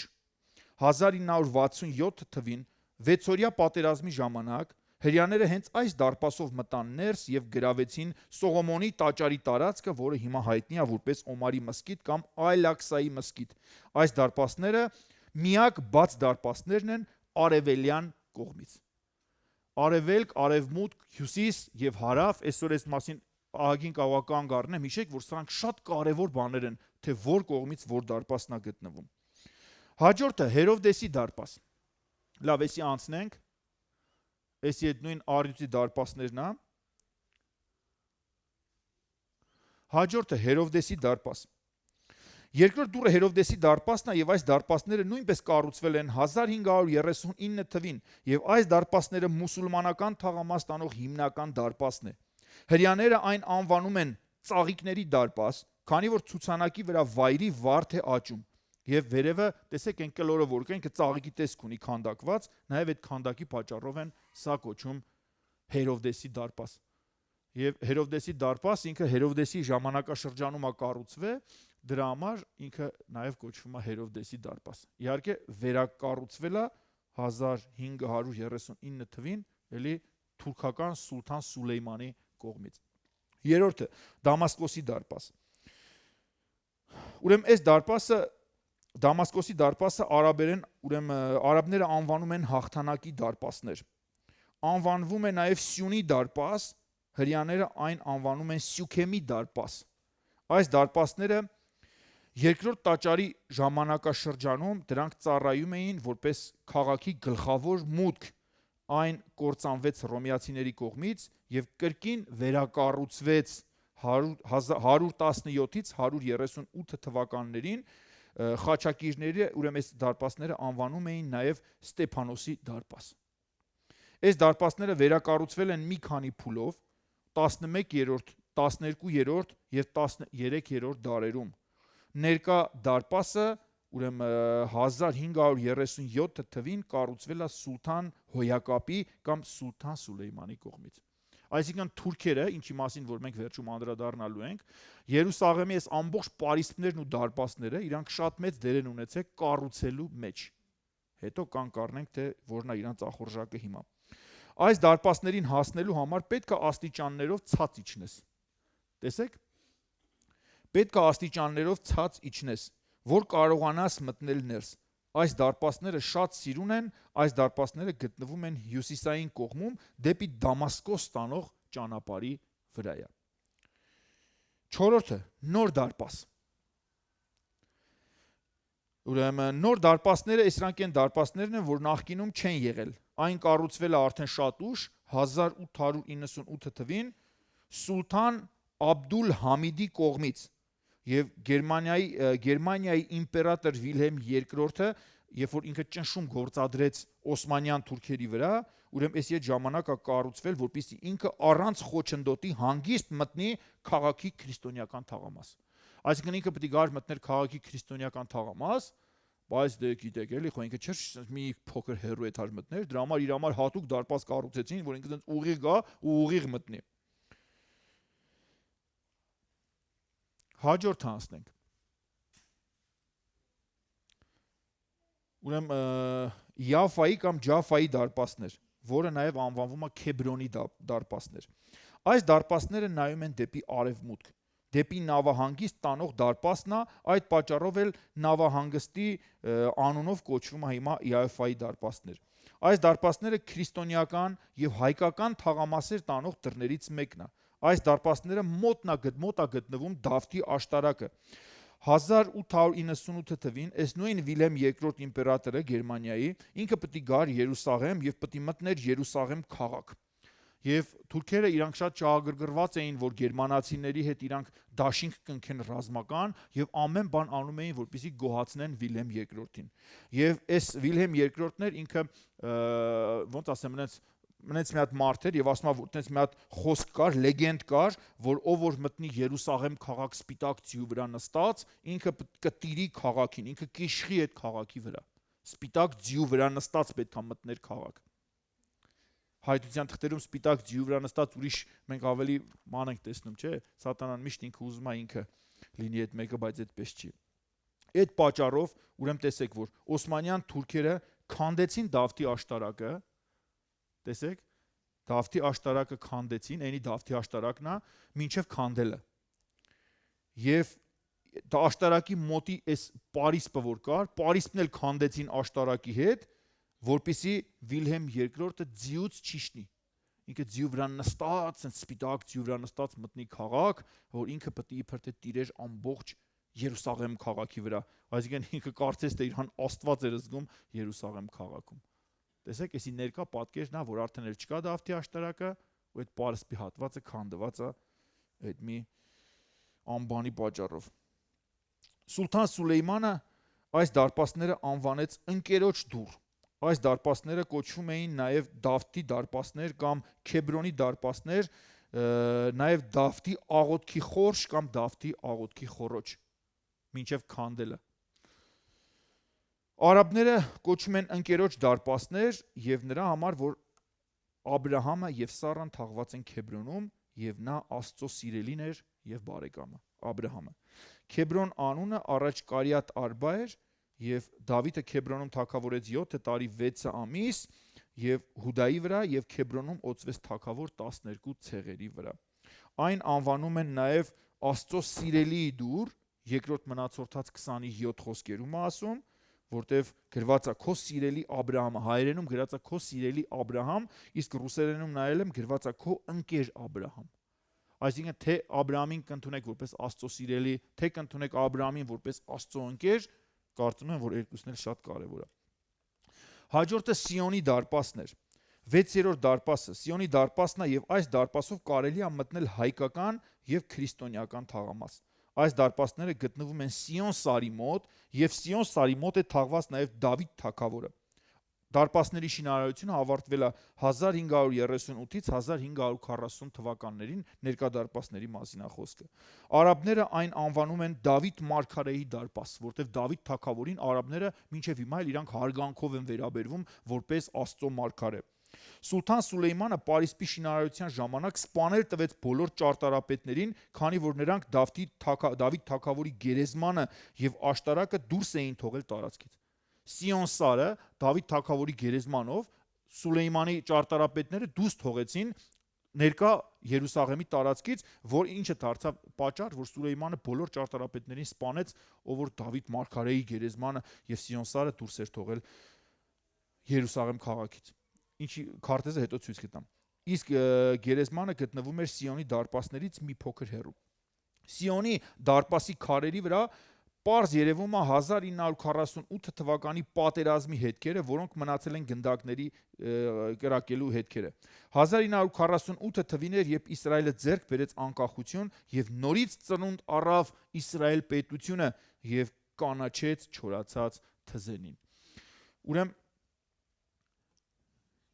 1967 թվին 6-օրյա պատերազմի ժամանակ հրեաները հենց այս դարպասով մտան ներս եւ գրավեցին Սողոմոնի տաճարի տարածքը, որը հիմա հայտնի է որպես Օմարի մզկիթ կամ Այլ-Ակսայի մզկիթ։ Այս դարպասները միակ բաց դարպասներն են արևելյան կողմից։ Արևելք, արևմուտք, հյուսիս եւ հարավ, այսօր այս մասին ահագին կավական գառնեմ, հիշեք, որ սրանք շատ կարևոր բաներ են, թե որ կողմից որ դարպասն է գտնվում։ Հաջորդը Հերովդեսի դարպաս։ Լավ, էսի անցնենք։ Էսի այդ նույն Առյուծի դարպասներն է։ Հաջորդը Հերովդեսի դարպաս։ Երկրորդ դուռը Հերովդեսի դարպասն է եւ այս դարպասները նույնպես կառուցվել են 1539 թվին եւ այս դարպասները մուսուլմանական թաղամաս տանող հիմնական դարպասն է։ Հրեաները այն անվանում են ծաղիկների դարպաս, քանի որ ցուցանակի վրա վայրի վարդ է աճում եւ վերևը տեսեք այն կլորը որ կա ինքը ծաղիկի տեսք ունի քանդակված, նաեւ այդ քանդակի պատճառով են սա կոչում Հերովդեսի դարպաս։ Եվ Հերովդեսի դարպաս ինքը Հերովդեսի ժամանակաշրջանում է կառուցվել, դրա համար ինքը նաեւ կոչվում է Հերովդեսի դարպաս։ Իհարկե վերակառուցվել է 1539 թվին, էլի թուրքական Սուլթան Սուլեյմանի կողմից։ Երրորդը Դամասկոսի դարպաս։ Ուրեմն այս դարպասը Դամասկոսի դարպասը արաբերեն, ուրեմն արաբները անվանում են հաղթանակի դարպասներ։ Անվանվում է նաև Սյունի դարպաս, հրեաները այն անվանում են Սյուքեմի դարպաս։ Այս դարպասները երկրորդ տաճարի ժամանակաշրջանում դրանք ծառայում էին որպես քաղաքի գլխավոր մուտք։ Այն կործանվեց հռոմեացիների կողմից եւ կրկին վերակառուցվեց 117-ից 138 թվականներին խաչակիրները, ուրեմն այս դարպասները անվանում էին նաև Ստեփանոսի դարպաս։ Այս դարպասները վերակառուցվել են մի քանի փուլով 11-րդ, 12-րդ եւ 13-րդ դարերում։ Ներկա դարպասը ուրեմն 1537 թվին կառուցվել է Սուլթան Հոյակապի կամ Սուլթան Սուլեյմանի կողմից։ Այսինքն թուրքերը, ինչի մասին որ մենք վերջում անդրադառնալու ենք, Երուսաղեմի այս ամբողջ պարիսպներն ու դարպասները իրանք շատ մեծ դեր են ունեցել կառուցելու մեջ։ Հետո կառնենք, թե որն է իրանց ախորժակը հիմա։ Այս դարպասներին հասնելու համար պետք է աստիճաններով ցած իջնես։ Տեսեք։ Պետք է աստիճաններով ցած իջնես, որ կարողանաս մտնել ներս։ Այս դարպասները շատ սիրուն են, այս դարպասները գտնվում են հյուսիսային կողմում դեպի Դամասկոս տանող ճանապարհի վրայա։ Չորրորդը նոր դարպաս։ Ուրեմն նոր դարպասները սրանք են դարպասներն են, որ նախկինում չեն եղել։ Այն կառուցվել է արդեն շատ ուշ 1898 թվին Սուլթան Աբդուլ Համիդի կողմից եւ Գերմանիայի իմպերատոր Վիլհելմ II երբ որ ինքը ճնշում գործադրեց Օսմանյան թուրքերի վրա, ուրեմն էսի այդ ժամանակ է կառուցվել, որպեսզի ինքը առանց խոչընդոտի հանգիստ մտնի քաղաքի քրիստոնեական թաղամաս։ Այսինքն ինքը պետք է գար մտներ քաղաքի քրիստոնեական թաղամաս, բայց դե գիտեք էլի, խո ինքը չէր մի փոքր հեռու էթար մտներ, դրա համար իր համար հատուկ դարպաս կառուցեցին, որ ինքը դեռ ուղիղ գա ու ուղիղ մտնի։ Հաջորդ հանցնենք։ Ուրեմն Յաֆայի կամ Ջաֆայի դարպասներ, որը նաև անվանվում է Քեբրոնի դարպասներ։ Այս դարպասները նայում են դեպի արևմուտք, դեպի նավահանգիստ տանող դարպասն է, այդ պատճառով էլ նավահանգստի անունով կոչվում է հիմա Յաֆայի դարպասներ։ Այս դարպասները քրիստոնեական եւ հայկական թաղամասեր տանող դռներից մեկն է։ Այս դարպասները մոտ է գտնվում Դավթի աշտարակը։ 1898 թվին այս նույն Վիլհելմ II իմպերատորը Գերմանիայի ինքը պետք է գար Երուսաղեմ եւ պետք է մտներ Երուսաղեմ քաղաք։ Եվ թուրքերը իրանք շատ շահագրգռված էին, որ գերմանացիների հետ իրանք դաշինք կնքեն ռազմական եւ ամեն բան անում էին, որպեսզի գոհացնեն Վիլհելմ II-ին։ Եվ այս Վիլհելմ II-ն էր ինքը ոնց ասեմ, մնաց մի հատ մարդ էր եւ ասում է, որ այդպես մի հատ խոսք կար, լեգենդ կար, որ ով որ մտնի Երուսաղեմ քաղաք սպիտակ ձյու վրա նստած, ինքը կտիրի քաղաքին, ինքը կիշխի այդ քաղաքի վրա։ Սպիտակ ձյու վրա նստած պետք է մտներ քաղաք։ Հայտության թղթերում սպիտակ ձյու վրա նստած ուրիշ մենք ավելի ման ենք տեսնում, չէ՞։ Սատանան միշտ ինքը ուզում է ինքը լինի այդ մեկը, բայց այդպես չի։ Այդ պատճառով ուրեմն տեսեք, որ Օսմանյան թուրքերը քանդեցին Դավթի աշտարակը, տեսեք, Դավթի աշտարակը քանդեցին, այնի Դավթի աշտարակն է, մինչև քանդելը։ Եվ դա աշտարակի մոտի այս Պարիսպը որ կար, Պարիսպն էլ քանդեցին աշտարակի հետ, որպեսզի Վիլհելմ II-ը ձիուց չիշնի։ Ինքը ձյու վրա նստած, սպիտակ ձյու վրա նստած մտնի քաղաք, որ ինքը պետք է իբր թե տիրեր ամբողջ Երուսաղեմ քաղաքի վրա։ Այսինքն ինքը կարծես թե իրան Աստված էր զգում Երուսաղեմ քաղաքում։ Տեսեք, էսի ներկա պատկերն է, որ արդեն էլ չկա Դավթի աշտարակը, ու այդ Պարիսպի հատվածը քանդված է այդ մի անբանի պատճառով։ Սուլթան Սուլեյմանը այս դարպասները անվանեց ընկերոջ դուռ։ Այս դարպասները կոչվում էին նաև Դավթի դարպասներ կամ Քեբրոնի դարպասներ, նաև Դավթի աղոթքի խորշ կամ Դավթի աղոթքի խոռոչ, մինչև քանդելը։ Արաբները կոչում են ընկերոջ դարպասներ եւ նրա համար, որ Աբրահամը եւ Սառան թաղված են Քեբրոնում եւ նա Աստծո սիրելին էր եւ բարեկամը Աբրահամը։ Քեբրոն անունը առաջ Կարիաթ Արբա էր եւ Դավիթը Քեբրոնում թագավորեց 7 տարի 6 ամիս եւ Հուդայի վրա եւ Քեբրոնում օծվեց թագավոր 12 ցեղերի վրա։ Այն անվանում են նաեւ Աստծո սիրելիի դուռ, երկրորդ մնացորդած 27 խոսքերում է ասում, որտեվ գրված է քո սիրելի Աբրահամը, հայերենում գրված է քո սիրելի Աբրահամ, իսկ ռուսերենում նայել եմ գրված է քո ընկեր Աբրահամ։ Այսինքն թե Աբրահամին կընդունեք որպես Աստծո սիրելի, թե կընդունեք Աբրահամին որպես Աստծո ընկեր, կարծում եմ, որ երկուսն էլ շատ կարևոր է։ Հաջորդը Սիոնի դարպասն էր։ 6-րդ դարպասը Սիոնի դարպասն է եւ այս դարպասով կարելի է մտնել հայկական եւ քրիստոնեական թաղամաս։ Այս դարպասները գտնվում են Սիոն սարի մոտ եւ Սիոն սարի մոտ է թաղված նաեւ Դավիթ թագավորը։ Դարպասների շինարարությունը ավարտվել է 1538-ից 1540 թվականներին, ներկա դարպասների մասին է խոսքը։ Արաբները այն անվանում են Դավիթ մարգարեի դարպաս, որտեղ Դավիթ թագավորին արաբները մինչև հիմա էլ իրանք հարգանքով են վերաբերվում որպես Աստծո մարգարե։ Սուլթան Սուլեյմանը Պարիսպի շինարարության ժամանակ սպաներ տվեց բոլոր ճարտարապետներին, քանի որ նրանք Դավիթ թագավորի գերեզմանը եւ աշտարակը դուրս էին թողել տարածքից։ Սիոն սարը Դավիթ թագավորի գերեզմանով Սուլեյմանի ճարտարապետները դուրս թողեցին ներկա Երուսաղեմի տարածքից, որ ինչը դարձավ պատճառ, որ Սուլեյմանը բոլոր ճարտարապետներին սպանեց, ով որ Դավիթ մարգարեի գերեզմանը եւ Սիոն սարը դուրս էր թողել Երուսաղեմ քաղաքից։ Ինչի քարտեզը հետո ցույց կտամ։ Իսկ գերեզմանը գտնվում էր Սիոնի դարպասներից մի փոքր հեռու։ Սիոնի դարպասի քարերի վրա պարզ երևում է 1948 թվականի պատերազմի հետքերը, որոնք մնացել են գնդակների կրակելու հետքերը։ 1948 թվին էր, երբ Իսրայելը ձեռք բերեց անկախություն եւ նորից ծնունդ առավ Իսրայել պետությունը եւ կանաչեց չորացած թզենին։ Ուրեմն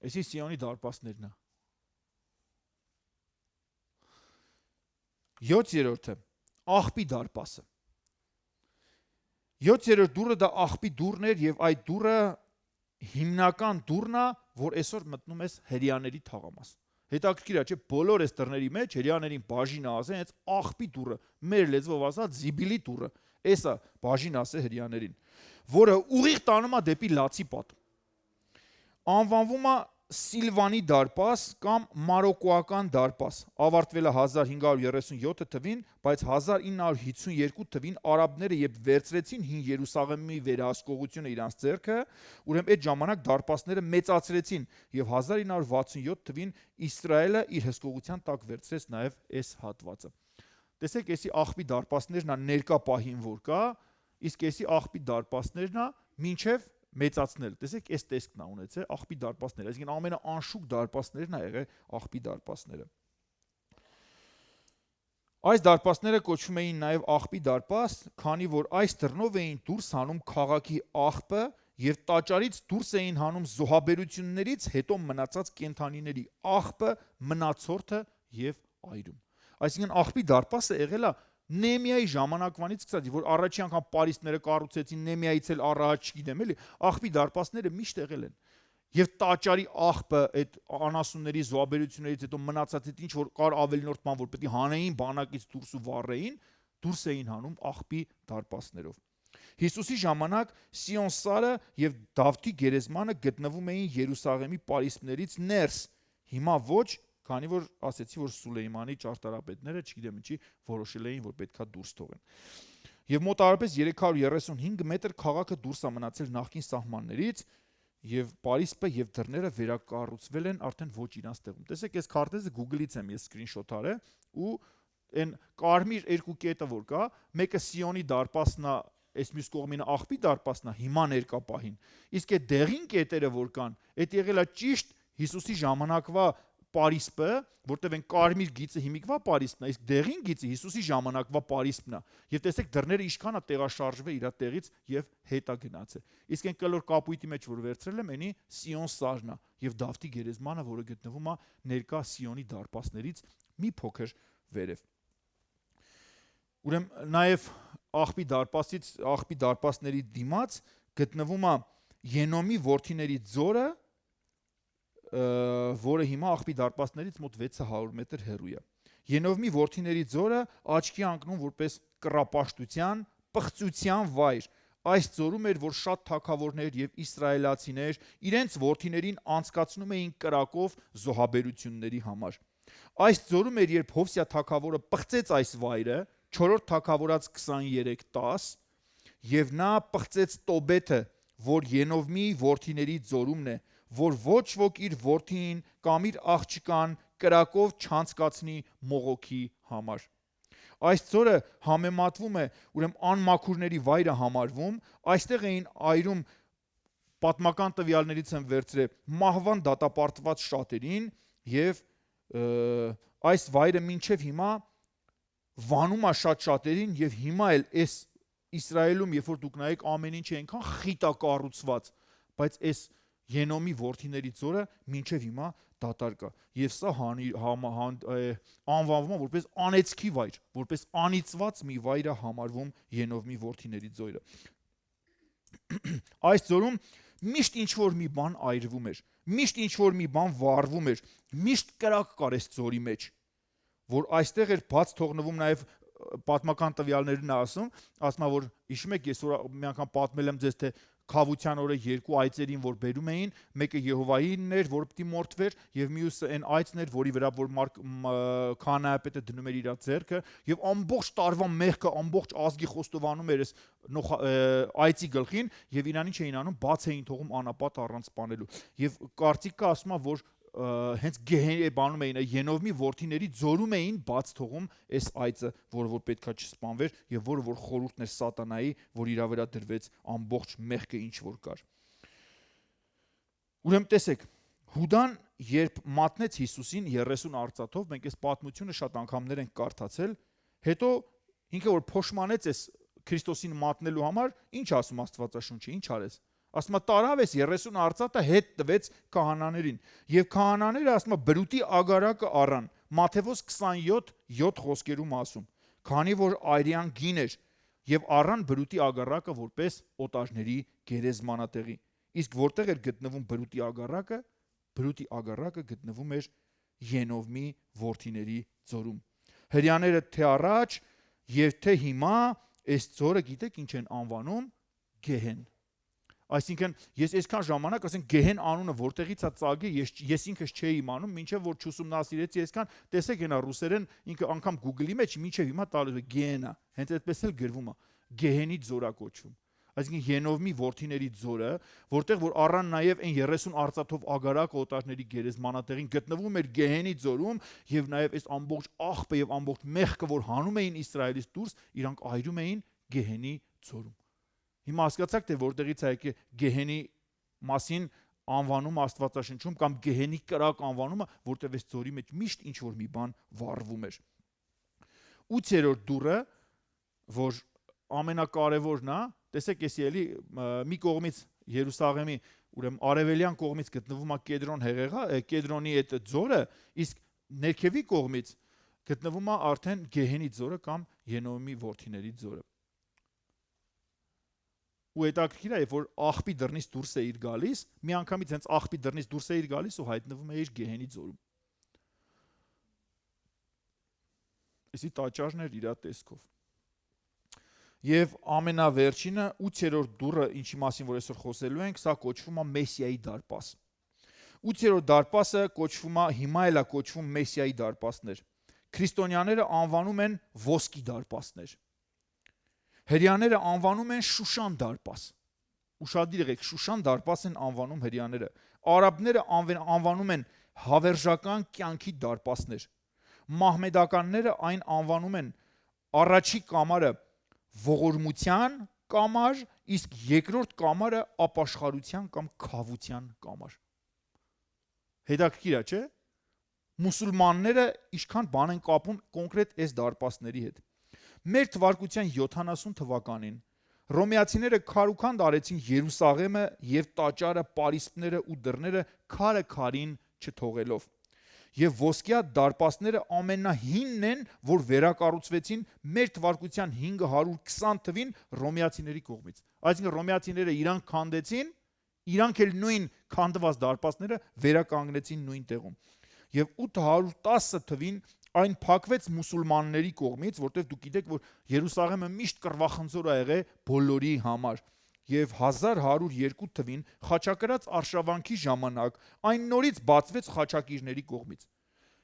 էսի Սիոնի դարպասներն է։ 7-րդը աղբի դարպասը։ 7-րդ դուռը դա աղբի դուռն էր եւ այդ դուռը հիմնական դուռն է, որ այսօր մտնում ես հрьяաների թաղամաս։ Հետաքրքիր է, չէ՞, բոլոր այս դռների մեջ հрьяաներին բաժին ասեն, այս աղբի դուռը, մեր լեզվով ասած զիբիլի դուռը, էսա բաժին ասե հрьяաներին, որը ուղիղ տանում է դեպի լացի պատ։ Անվանվում է Սիլվանի դարպաս կամ մարոկոական դարպաս, ավարտվել է 1537 թվին, բայց 1952 թվին արաբները երբ վերցրեցին հին Երուսաղեմի վերահսկողությունը իրանց ձեռքը, ուրեմն այդ ժամանակ դարպասները մեծացրեցին եւ 1967 թվին Իսրայելը իր հսկողության տակ վերցրեց նաեւ այս հատվածը։ Տեսեք, էսի աղբի դարպասներն է ներկա պահին որ կա, իսկ էսի աղբի դարպասներն է մինչեւ մեծացնել։ Տեսեք, այս տեսքն է ունեցել աղբի դարպասները, այսինքն ամենաանշուք դարպասներն է եղել աղբի դարպասները։ Այս դարպասները կոչվում էին նաև աղբի դարպաս, քանի որ այս դռնով էին դուրս հանում քաղաքի աղբը եւ տաճարից դուրս էին հանում զոհաբերություններից հետո մնացած կենդանիների աղբը, մնացորդը եւ այրում։ Այսինքն աղբի դարպասը եղել է Նեմիայի ժամանակվանից սկսած, որ առաջի անգամ պարիսպները կառուցեցին, Նեմիայից էլ առաջ, չգիտեմ էլի, աղբի դարպասները միշտ եղել են։ Եվ տաճարի աղբը այդ անասունների զոհաբերություններից հետո մնացած այդ ինչ որ կար ավելինորդ բան, որ պետք է հանեին բանակից դուրս ու վառեին, դուրս էին հանում աղբի դարպասներով։ Հիսուսի ժամանակ Սիոն սարը եւ Դավթի գերեզմանը գտնվում էին Երուսաղեմի պարիսպներից ներս։ Հիմա ոչ, քանի որ ասեցի, որ Սուլեյմանի ճարտարապետները, չգիտեմ ինչի, որոշել էին, որ պետքա դուրս թողեն։ Եվ մոտավորապես 335 մետր քաղաքը դուրս է մնացել նախկին սահմաններից, եւ պարիսպը եւ դռները վերակառուցվել են արդեն ոչ իրանց տեղում։ Տեսեք, այս քարտեզը Google-ից եմ ես սկրինշոթ արել ու այն կարմիր երկու կետը որ կա, մեկը Սիոնի դարպասն է, այս մյուս կողմինը աղբի դարպասն է, հիմա ներկա պահին։ Իսկ այդ դեղին կետերը որ կան, այդ եղել է ճիշտ Հիսուսի ժամանակվա պարիսպը, որտեղ են կարմիր գիծը հիմիկվա պարիսպն է, իսկ դեղին գիծը Հիսուսի ժամանակվա պարիսպն է։ Եվ տեսեք դռները ինչքան է տեղաշարժվել իր տեղից եւ հետա գնացել։ Իսկ այն կլոր կապույտի մեջ որ վերցրել եմ, այնի Սիոն սարն է եւ Դավթի գերեզմանը, որը գտնվում է ներկա Սիոնի դարպասներից մի փոքր վերև։ Ուրեմն նաեւ աղբի դարպասների դիմաց գտնվում է Ենոմի որդիների ձորը, որը հիմա աղբի դարպասներից մոտ 600 մետր հեռու է։ Ենովմի որդիների ձորը աչքի անկնում որպես կռապաշտության, պղծության վայր։ Այս ձորում էր, որ շատ թագավորներ եւ իսրայելացիներ իրենց որդիներին անցկացնում էին կրակով զոհաբերությունների համար։ Այս ձորում էր, երբ Հովսիա թագավորը պղծեց այս վայրը, 4-րդ թագավորած 23:10, եւ նա պղծեց Տոբեթը, որ Ենովմի որդիների ձորումն է, որ ոչ ոք իր որդին կամ իր աղջկան կրակով չանցկացնի մողոքի համար։ Այս ձորը համեմատվում է, ուրեմն անմաքուրների վայրը համարվում, այստեղ էին այրում պատմական տվյալներից են վերցրել մահվան դատապարտված շատերին եւ այս վայրը մինչեւ հիմա վանում է շատ շատերին եւ հիմա էլ այս Իսրայելում, երբ որ դուք նայեք ամեն ինչ է այնքան խիտ է կառուցված, բայց այս Ենոմի որդիների ձորը մինչև հիմա դատարկ է։ Եվ սա անվանվում է որպես անեծքի վայր, որպես անիծված մի վայր է համարվում Ենովմի որդիների ձորը։ Այս ձորում միշտ ինչ-որ մի բան այրվում էր, միշտ ինչ-որ մի բան վառվում էր, միշտ կրակ կար այս ձորի մեջ, որ այստեղ էր բաց թողնվում նաև պատմական տվյալներն է ասում, որ հիշում եք, ես որ մի անգամ պատմել եմ ձեզ, թե Քավության օրը երկու այծերին որ բերում էին, մեկը Եհովայինն էր, որ պիտի մորթվեր, եւ մյուսը այն այծն էր, որի վրա որ քահանայապետը դնում էր իր ձեռքը, եւ ամբողջ տարվա մեղքը, ամբողջ ազգի խոստովանում էր այս այծի գլխին, եւ իրան ինչ էին անում, բաց էին թողում անապատ առանց սպանելու։ Եվ կարծիք կա ասում որ հենց բանում էին Ենովմի որդիների ձորում էին բաց թողում այս այծը, որը որ պետքա չսպանվեր եւ որը որ խորհուրդն էր սատանայի, որ իրա վրա դրվեց ամբողջ մեղքը ինչ որ կար։ Ուրեմն տեսեք, Հուդան երբ մատնեց Հիսուսին 30 արծաթով, մենք այս պատմությունը շատ անգամներ ենք կարդացել, հետո ինքը որ փոշմանեց այս Քրիստոսին մատնելու համար, ինչ ասում Աստվածաշունչը, ինչ արեց։ Ասում է տարավ էս 30 արծաթը հետ տվեց քահանաներին։ Եվ քահանաները ասում է բրուտի ագարակը առան։ Մատթեոս 27:7 խոսքերում ասում։ Քանի որ այրյան գին էր եւ առան բրուտի ագարակը որպես օտարների գերեզմանատեղի։ Իսկ որտեղ էր գտնվում բրուտի ագարակը? Բրուտի ագարակը գտնվում էր Ենովմի որդիների ձորում։ Հրյաները թե առաջ եւ թե հիմա այս ձորը գիտեք ինչ են անվանում? Գեհեն։ Այսինքն ես այսքան ժամանակ ասենք Գեհեն անունը որտեղից է ծագի, ես ինքս չէի իմանում, մինչև որ չուսումնասիրեցի այսքան, տեսեք ենա ռուսերեն ինքը անգամ Google-ի մեջ մինչև հիմա տալու է Գեհենա, հենց այդպես էլ գրվում է, Գեհենի ձորա կոչվում։ Այսինքն Ենովմի որդիների ձորը, որտեղ որ առան նաև այն 30 արծաթով ագարակ օտարների գերեզմանատեղին գտնվում էր Գեհենի ձորում եւ նաև այս ամբողջ աղբը եւ ամբողջ մեղքը, որ հանում էին Իսրայելից դուրս, իրանք այրում էին Գեհենի ձորում։ Հիմա հասկացաք թե որտեղից է եկել Գեհենի մասին անվանում Աստվածաշնչում կամ Գեհենի կրակ անվանումը, որտեղ այս ձորի մեջ միշտ ինչ որ մի բան վառվում էր։ 8-րդ դուռը, որ ամենակարևորն է, տեսեք էսի էլի մի կողմից Երուսաղեմի, ուրեմն արևելյան կողմից գտնվում է Կեդրոն հեղեղա, Կեդրոնի այդ ձորը, իսկ ներքևի կողմից գտնվում է արդեն Գեհենի ձորը կամ Ենովմի որդիների ձորը։ Ու հետաքրքիր է, երբ որ աղբի դռնից դուրս է իր գալիս, մի անգամից հենց աղբի դռնից դուրս է իր գալիս ու հայտնվում է իր Գեհենի ձորում։ Էսի տաճարն էր իր տեսքով։ Եվ ամենավերջինը 8-րդ դուռը, ինչի մասին որ այսօր խոսելու ենք, սա կոչվում է Մեսիայի դարպաս։ 8-րդ դարպասը կոչվում է, հիմա էլ է կոչվում Մեսիայի դարպասներ։ Քրիստոնյաները անվանում են ոսկի դարպասներ։ Հրյաները անվանում են Շուշան դարպաս։ Ուշադիր եղեք, Շուշան դարպաս են անվանում հրյաները։ Արաբները անվանում են հավերժական կյանքի դարպասներ։ Մահմեդականները այն անվանում են առաջի կամարը ողորմության կամար, իսկ երկրորդ կամարը ապաշխարության կամ քավության կամար։ Հետաքրքիր է, չէ՞։ Մուսուլմանները ինչքան բան են կապում կոնկրետ այս դարպասների հետ։ Մեր թվարկության 70 թվականին ռոմեացիները քարուքանդ արեցին Երուսաղեմը եւ տաճարը, պարիսպները ու դռները քարը քարին չթողելով։ Եվ ոսկյա դարպասները ամենահինն են, որ վերակառուցվեցին մեր թվարկության 520 թվին ռոմեացիների կողմից։ Այսինքն ռոմեացիները իրանք քանդեցին, իրանք էլ նույն քանդված դարպասները վերականգնեցին նույն տեղում։ Եվ 810 թվին այն փակվեց մուսուլմանների կողմից, որտեղ դուք գիտեք, որ Երուսաղեմը միշտ կռվախնձոր է եղել բոլորի համար։ Եվ 1102 թվին խաչակրած արշավանքի ժամանակ այն նորից բացվեց խաչակիրների կողմից։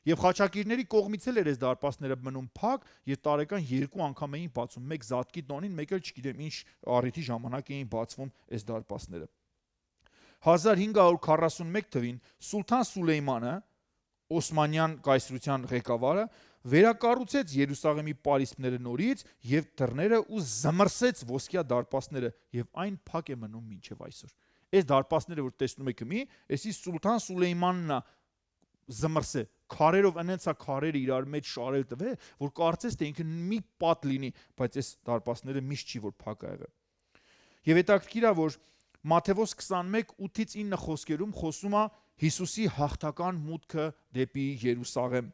Եվ խաչակիրների կողմից էլ էր այս դարպասները մնում փակ, եւ տարեկան 2 անգամ էին բացում, մեկ Զատկի տոնին, մեկ էլ չգիտեմ ինչ առիթի ժամանակ էին բացվում այս դարպասները։ 1541 թվին Սուլթան Սուլեյմանը, Օսմանյան կայսրության ղեկավարը, վերակառուցեց Երուսաղեմի պարիսպները նորից եւ դռները ու զմրսեց ոսկյա դարպասները եւ այն փակ է մնում մինչեւ այսօր։ Այս դարպասները որ տեսնում եք մի, էսի Սուլթան Սուլեյմանն է զմրսե, քարերով անենցա քարերը իրար մեջ շարել տվե, որ կարծես թե ինքը մի պատ լինի, բայց այս դարպասները միշտ չի որ փակ ա եղել։ Եվ հետաքրքիր է, որ Մատթեոս 21:8-9 խոսքերում խոսում է Հիսուսի հաղթական մուտքը դեպի Երուսաղեմ։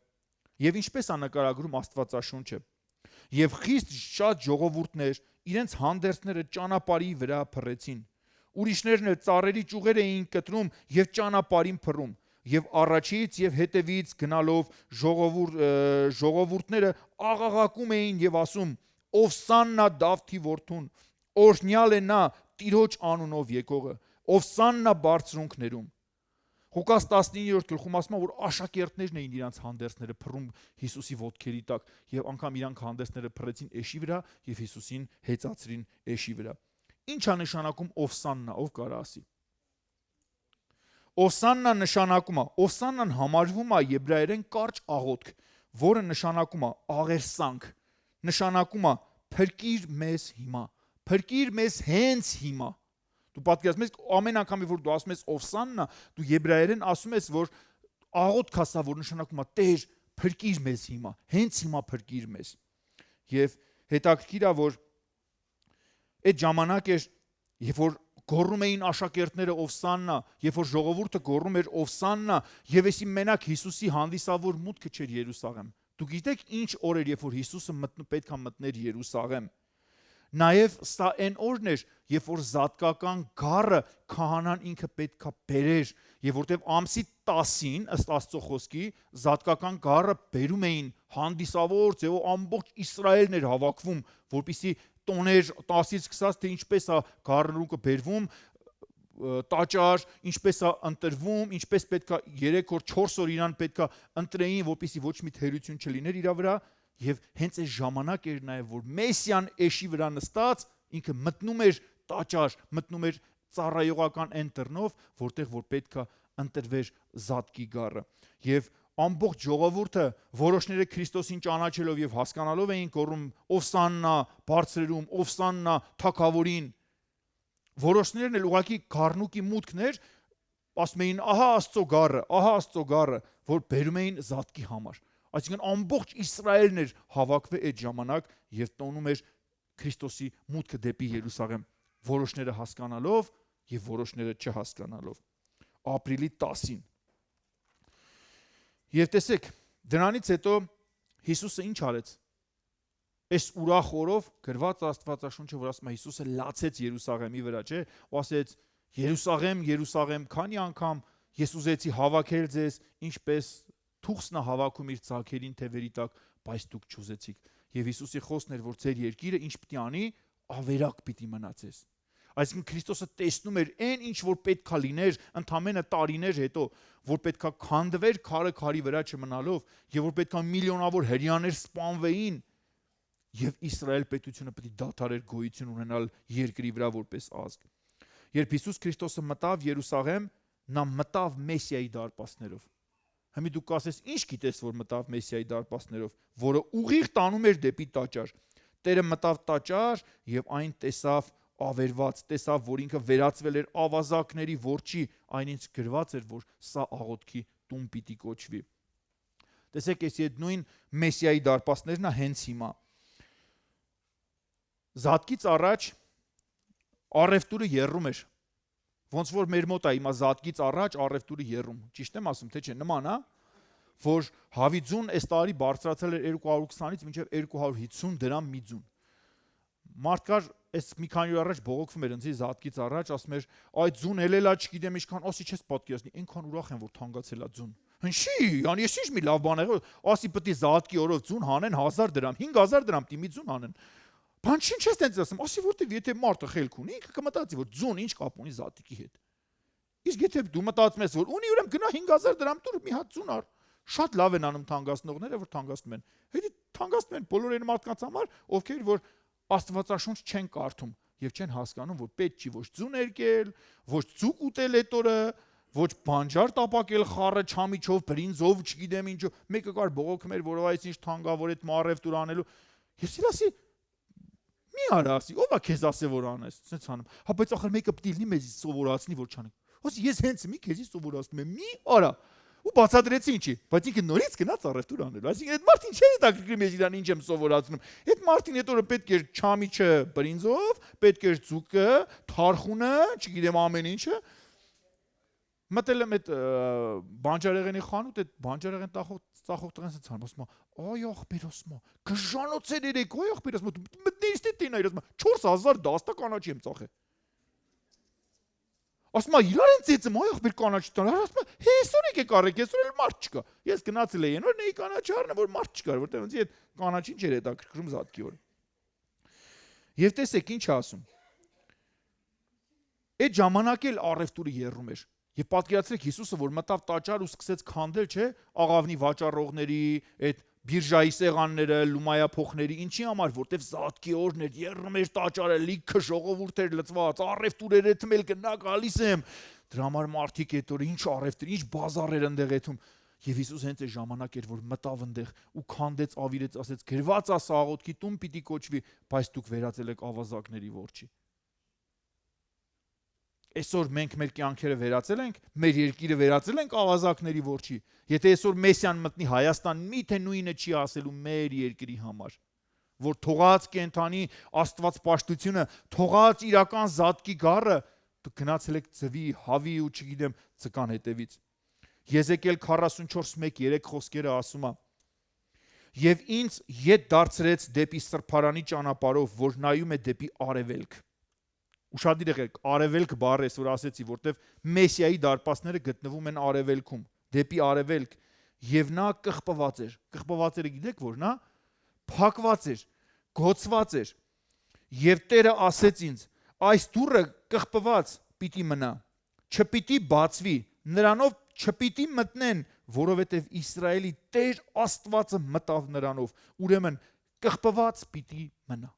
Եվ ինչպես է նկարագրում Աստվածաշունչը։ Եվ խիստ շատ ժողովուրդներ իրենց հանդերձները ճանապարհի վրա փռեցին։ Ուրիշներն էլ ծառերի ճյուղեր էին կտրում եւ ճանապարհին փռում։ Եվ առաջից եւ հետևից գնալով ժողովուրդները աղաղակում էին եւ ասում. Օվսաննա Դավթի որդուն, օրհնյալ է նա Տիրոջ անունով եկողը, Օվսաննա բարձրունքներում։ Ղուկաս 19-րդ գլխում ասում է, որ աշակերտներն էին իրանց հանդերձները փռում Հիսուսի ոտքերի տակ եւ անգամ իրանք հանդերձները փռեցին էշի վրա եւ Հիսուսին հեծացրին էշի վրա։ Ինչ է նշանակում Օվսաննա, ով կարա ասի։ Օվսաննա նշանակում է, Օվսաննան համարվում է եբրայերեն կարճ աղոթք, որը նշանակում է աղերսանք, նշանակում է փրկիր մեզ հիմա, փրկիր մեզ հենց հիմա։ Դու պատկերացնում ես ամեն անգամ որ դու ասում ես Օվսաննա, դու եբրայերեն ասում ես, որ աղոթք ասա, որ նշանակում է Տեր, փրկիր մեզ հիմա, հենց հիմա փրկիր մեզ։ Եվ հետաքրքիր է, որ այդ ժամանակ էր, երբ որ գոռում էին աշակերտները Օվսաննա, երբ որ ժողովուրդը գոռում էր Օվսաննա, եւ էսի մենակ Հիսուսի հանդիսավոր մուտքը չէր Երուսաղեմ։ Դուք գիտեք ինչ օր էր, երբ որ Հիսուսը պետք է մտներ Երուսաղեմ։ Նաև սա այն օրն էր, երբ որ զատկական գառը քահանան ինքը պետքա բերեր, եւ որտեւ ամսի 10-ին ըստ Աստծո խոսքի զատկական գառը բերում էին հանդիսավոր ձեւով ամբողջ Իսրայելն էր հավաքվում, որպիսի տոներ 10-ից սկսած թե ինչպես է գառնուկը բերվում, տաճար, ինչպես է ընտրվում, ինչպես պետքա 3 օր 4 օր իրան պետքա ընտրեին, որպիսի ոչ մի թերություն չլիներ իր վրա, եւ հենց այս ժամանակ էր նաեւ որ Մեսիան էշի վրա նստած ինքը մտնում էր տաճար, մտնում էր ծառայողական այն դռնով, որտեղ որ պետքա ընտրվեր զատկի գառը։ Եվ ամբողջ ժողովուրդը որոշները Քրիստոսին ճանաչելով եւ հասկանալով էին կոռում Օվսաննա, բարձրերում Օվսաննա թագավորին։ Որոշներն էլ ուղղակի գառնուկի մուտքներ ասում էին ահա Աստծո գառը, որ բերում էին զատկի համար։ Այսինքն ամբողջ Իսրայելն էր հավաքվել այդ ժամանակ եւ տոնում էր Քրիստոսի մուտքը դեպի Երուսաղեմ, որոշները հասկանալով եւ որոշները չհասկանալով։ Ապրիլի 10-ին։ Եվ տեսեք, դրանից հետո Հիսուսը ինչ արեց։ Այս ուրախ օրով գրված Աստվածաշունչը, որ ասում է Հիսուսը լացեց Երուսաղեմի վրա, չէ՞, ու ասեց. Երուսաղեմ, Երուսաղեմ, քանի անգամ ես ուզեցի հավաքել ձեզ, ինչպես թուղթն է հավաքում իր ցակերին թևերի տակ, բայց դուք չուզեցիք։ Եվ Հիսուսի խոսքն էր, որ ձեր երկիրը ինչ պիտի անի, ավերակ պիտի մնացես։ Այսինքն Քրիստոսը տեսնում էր այն ինչ որ պետքա լիներ ընդամենը տարիներ հետո, որ պետքա քանդվեր քարը քարի վրա չմնալով, եւ որ պետքա միլիոնավոր հրյաներ սպանվեին, եւ Իսրայել պետությունը պետք է դադարեր գոյություն ունենալ երկրի վրա որպես ազգ։ Երբ Հիսուս Քրիստոսը մտավ Երուսաղեմ, նա մտավ Մեսիայի դարպասներով։ Հիմա դու կասես, ինչ գիտես, որ մտավ Մեսիայի դարպասներով, որը ուղիղ տանում էր դեպի տաճար։ Տերը մտավ տաճար եւ այն տեսավ ավերված, տեսավ, որ ինքը վերածվել էր ավազակների որջի, այնինչ գրված էր, որ սա աղոթքի տուն պիտի կոչվի։ Տեսեք, այս այդ նույն Մեսիայի դարպասներն է հենց հիմա։ Զատկից առաջ առևտուրը եռում էր։ Ոնց որ մեր մոտ է հիմա զատկից առաջ առևտուրը եռում։ Ճիշտ եմ ասում, թե չէ, նման է, որ հավի ձուն այս տարի բարձրացել էր 220-ից մինչև 250 դրամ մի ձուն։ Մարդ կար, այս մի քանի օր առաջ բողոքվում էր ինձ զատկից առաջ, ասում էր, այդ ձուն ելելա, չգիտեմ ինչքան, ասի չես պատկերացնի, այնքան ուրախ եմ, որ թանկացել է ձուն։ Հնշի, անի ես ինչ մի լավ բան եղել, ասի պետք է զատկի օրով ձուն հանեն 1000 դրամ, 5000 դրամ տիմի ձուն հանեն։ Բան ինչ ես տենց ասում, ասի որտեվ եթե մարդը խելք ունի, ինքը կմտածի, որ ձուն ինչ կապ ունի զատիկի հետ։ Իսկ եթե դու մտածում ես, որ ունի ուրեմն գնա 5000 դրամ տուր մի հատ ձուն առ։ Շատ լավ են անում թանկացնողները, որ թանկացնում են։ Հետո թանկացնում են բոլոր այն մարդկանց համար, ովքեր որ Աստվածաշունչ չեն կարդում եւ չեն հասկանում, որ պետք չի ոչ ձուն երկել, ոչ ձուկ ուտել այդ օրը, ոչ բանջար տապակել խառը չամիչով, բրինձով, չգիտեմ ինչով։ Մեկը կար բողոքում էր, որ այս ինչ թանկավոր այդ մարևտուր անելու։ Ես ասի մի արա, ասի, ով է քեզ ասե որ անես, ասենց անում։ Հա բայց ախր մեկը պետք է լինի մեզ սովորացնի, որ չանենք։ Ասի ես հենց մի քեզի սովորացնում եմ, մի արա։ Ու բացատրեցի ինչի, բայց ինքը նորից գնաց առևտուր անելու։ Այսինքն այդ մարդին չէ հետաքրքրում ես իրան ինչ եմ սովորացնում։ Այդ մարդին այդ օրը պետք էր չամիչը բրինձով, պետք էր ձուկը, թարխունը, չգիտեմ ամեն ինչը։ Մտել եմ այդ բանջարեղենի խանութ, այդ բանջարեղեն ծախող տղեն ասում, ասում, այ ախպեր ասում, գժանոց էր երեք, այ ախպեր ասում, մտնես դե տենա իր ասում, 4000 դաստա կանաչի եմ ծախել։ Ասում իրար են ծեծում, այ ախպեր կանաչի տան, ասում հեսօր եկեք առեք, այսօր էլ մարդ չկա։ Ես գնացել էի նոր նեի կանաչի առնը, որ մարդ չկար, որտեղ ինձ այդ կանաչին չէր հետաքրքրում զատկի օրը։ Եվ տեսեք ինչ ասում։ Այդ ժամանակ էլ առևտուրը եռում էր։ Եվ պատկերացրեք Հիսուսը, որ մտավ տաճար ու սկսեց քանդել, չէ, աղավնի վաճառողների, այդ բիրժայի սեղանները, լումայափոխների, ինչի համար, որտեվ զատկի օրն էր, եռում էր տաճարը, լիքը ժողովուրդ էր լծված, առևտուրերը թմել գնա գալիս եմ։ Դրա համար մարդիկ այդ օրը ինչ առևտուր, ինչ բազար էր ընդեղ էթում։ Եվ Հիսուս հենց այս ժամանակ էր, որ մտավ ընդեղ ու քանդեց, ավիրեց, ասեց, գրված է սա աղոթքի տուն պիտի կոչվի, բայց դուք վերածել եք ավազակների որջի։ Այսօր մենք մեր կյանքերը վերածել ենք, մեր երկիրը վերածել ենք ավազակների որջի։ Եթե այսօր Մեսիան մտնի Հայաստան, միթե նույնը չի ասելու մեր երկրի համար, որ թողած կենթանի Աստված պաշտությունը, թողած իրական զատկի գառը գնացել եք ձվի, հավի ու չգիտեմ ցկան հետևից։ Եզեկիել 44:1-3 խոսքերը ասում է. Եվ ինձ ետ դարձրեց դեպի սրբարանի ճանապարհով, որ նայում է դեպի արևելք։ Ուշադիր եղեք, արևելք բառը այսօր ասեցի, որտեվ Մեսիայի դարպասները գտնվում են արևելքում, դեպի արևելք, եւ նա կղբված էր։ Կղբված էր, գիտեք որ նա փակված էր, գոցված էր։ Եվ Տերը ասեց ինձ. այս դուռը կղբված պիտի մնա, չպիտի բացվի, նրանով չպիտի մտնեն, որովհետև Իսրայելի Տեր Աստվածը մտավ նրանով, ուրեմն կղբված պիտի մնա։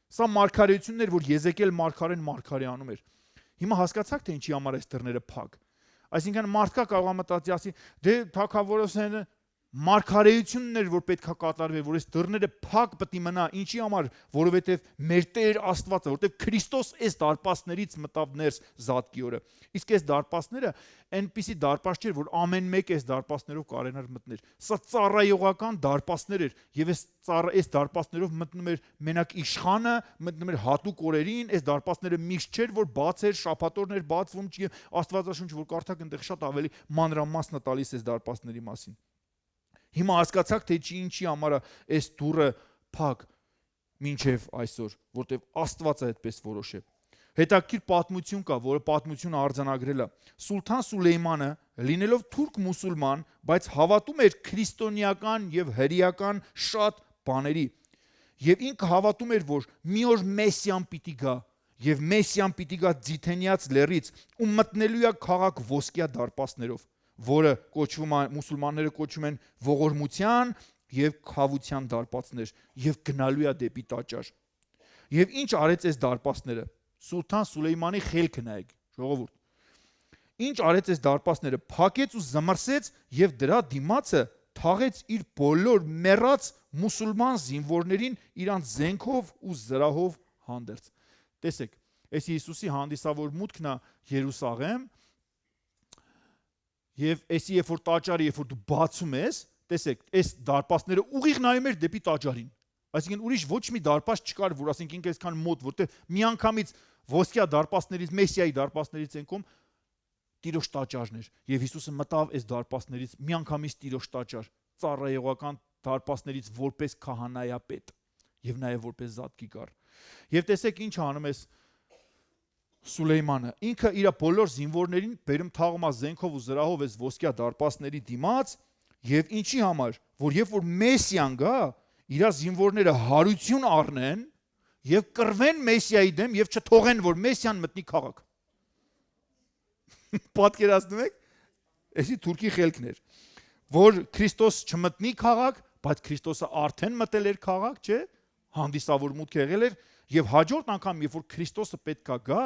Սա մարգարեությունն էր, որ Եզեկիել մարգարեն մարգարե անում էր։ Հիմա հասկացաք, թե ինչի համար այս դռները փակ։ Այսինքն մարդկա կարող է մտածի ասի, դե թագավորոսն մարգարեությունն էր, որ պետքա կատարվի, որ այս դռները փակ պետք է մնա, ինչի համար, որովհետև մեր Տեր Աստվածը, որովհետև Քրիստոս այս դարպասներից մտավ ներս Զատկի օրը։ Իսկ այս դարպասները այնպիսի դարպաս չէր, որ ամեն մեկ այս դարպասներով կարենար մտներ։ Սա ծառայողական դարպասներ էր, եւ այս դարպասներով մտնում էր մենակ իշխանը, մտնում էր հատուկ օրերին, այս դարպասները միշտ չէր, որ բաց էր, շաբաթօրներ բացվում, չի Աստվածաշունչ, որ կարդաք, այնտեղ շատ ավելի մանրամասն է տալիս այս դարպասների մասին։ Հիմա հասկացաք, թե ինչի համար է այս դուռը փակ մինչև այսօր, որտեղ Աստվածը այդպես որոշել։ Հետաքրքիր պատմություն կա, որը պատմությունը արձանագրել է։ Սուլթան Սուլեյմանը, լինելով թուրք մուսուլման, բայց հավատում էր քրիստոնեական եւ հրեական շատ բաների։ Եվ ինքը հավատում էր, որ մի օր Մեսիան պիտի գա, եւ Մեսիան պիտի գա Ձիթենյաց լեռից ու մտնելու է քաղաք ոսկյա դարպասներով, որը կոչվում է, մուսուլմանները կոչում են ողորմության եւ խավության դարպասներ, եւ գնալու է դեպի տաճար։ Եվ ինչ արեց այս դարպասները։ Սուլթան Սուլեյմանի խելքը նայեք, ժողովուրդ։ Ինչ արեց այս դարպասները, փակեց ու զմրսեց եւ դրա դիմացը թաղեց իր բոլոր մեռած մուսուլման զինվորներին իրանց զենքով ու զրահով հանդերձ։ Տեսեք, այս Հիսուսի հանդիսավոր մուտքն է Երուսաղեմ, եւ այսի երբ որ տաճարը երբ որ դու բացում ես, տեսեք, այս դարպասները ուղիղ նայում էր դեպի տաճարին։ Այսինքն ուրիշ ոչ մի դարպաս չկար, որ ասենք ինքը այսքան մոտ, որտեղ միանգամից ոսկյա դարպասներից, Մեսիայի դարպասներից ենքում Տիրոջ տաճարն էր, եւ Հիսուսը մտավ այս դարպասներից միանգամից Տիրոջ տաճար, ծառայողական դարպասներից որպես քահանայապետ եւ նաեւ որպես Զատկի կար։ Եվ տեսեք ինչ անում է Սուլեյմանը, ինքը իր բոլոր զինվորներին բերում թաղում է զենքով ու զրահով այս ոսկյա դարպասների դիմաց, եւ ինչի համար, որ երբ որ Մեսիան գա, իր զինվորները հարություն առնեն եւ կռվեն Մեսիայի դեմ եւ չթողեն, որ Մեսիան մտնի քաղաք։ Պատկերացնում եք, այսի թուրքի խելքն էր, որ Քրիստոս չմտնի քաղաք, բայց Քրիստոսը արդեն մտել էր քաղաք, չէ՞, հանդիսավոր մուտք եղել էր, եւ հաջորդ անգամ, երբ որ Քրիստոսը պետքա գա,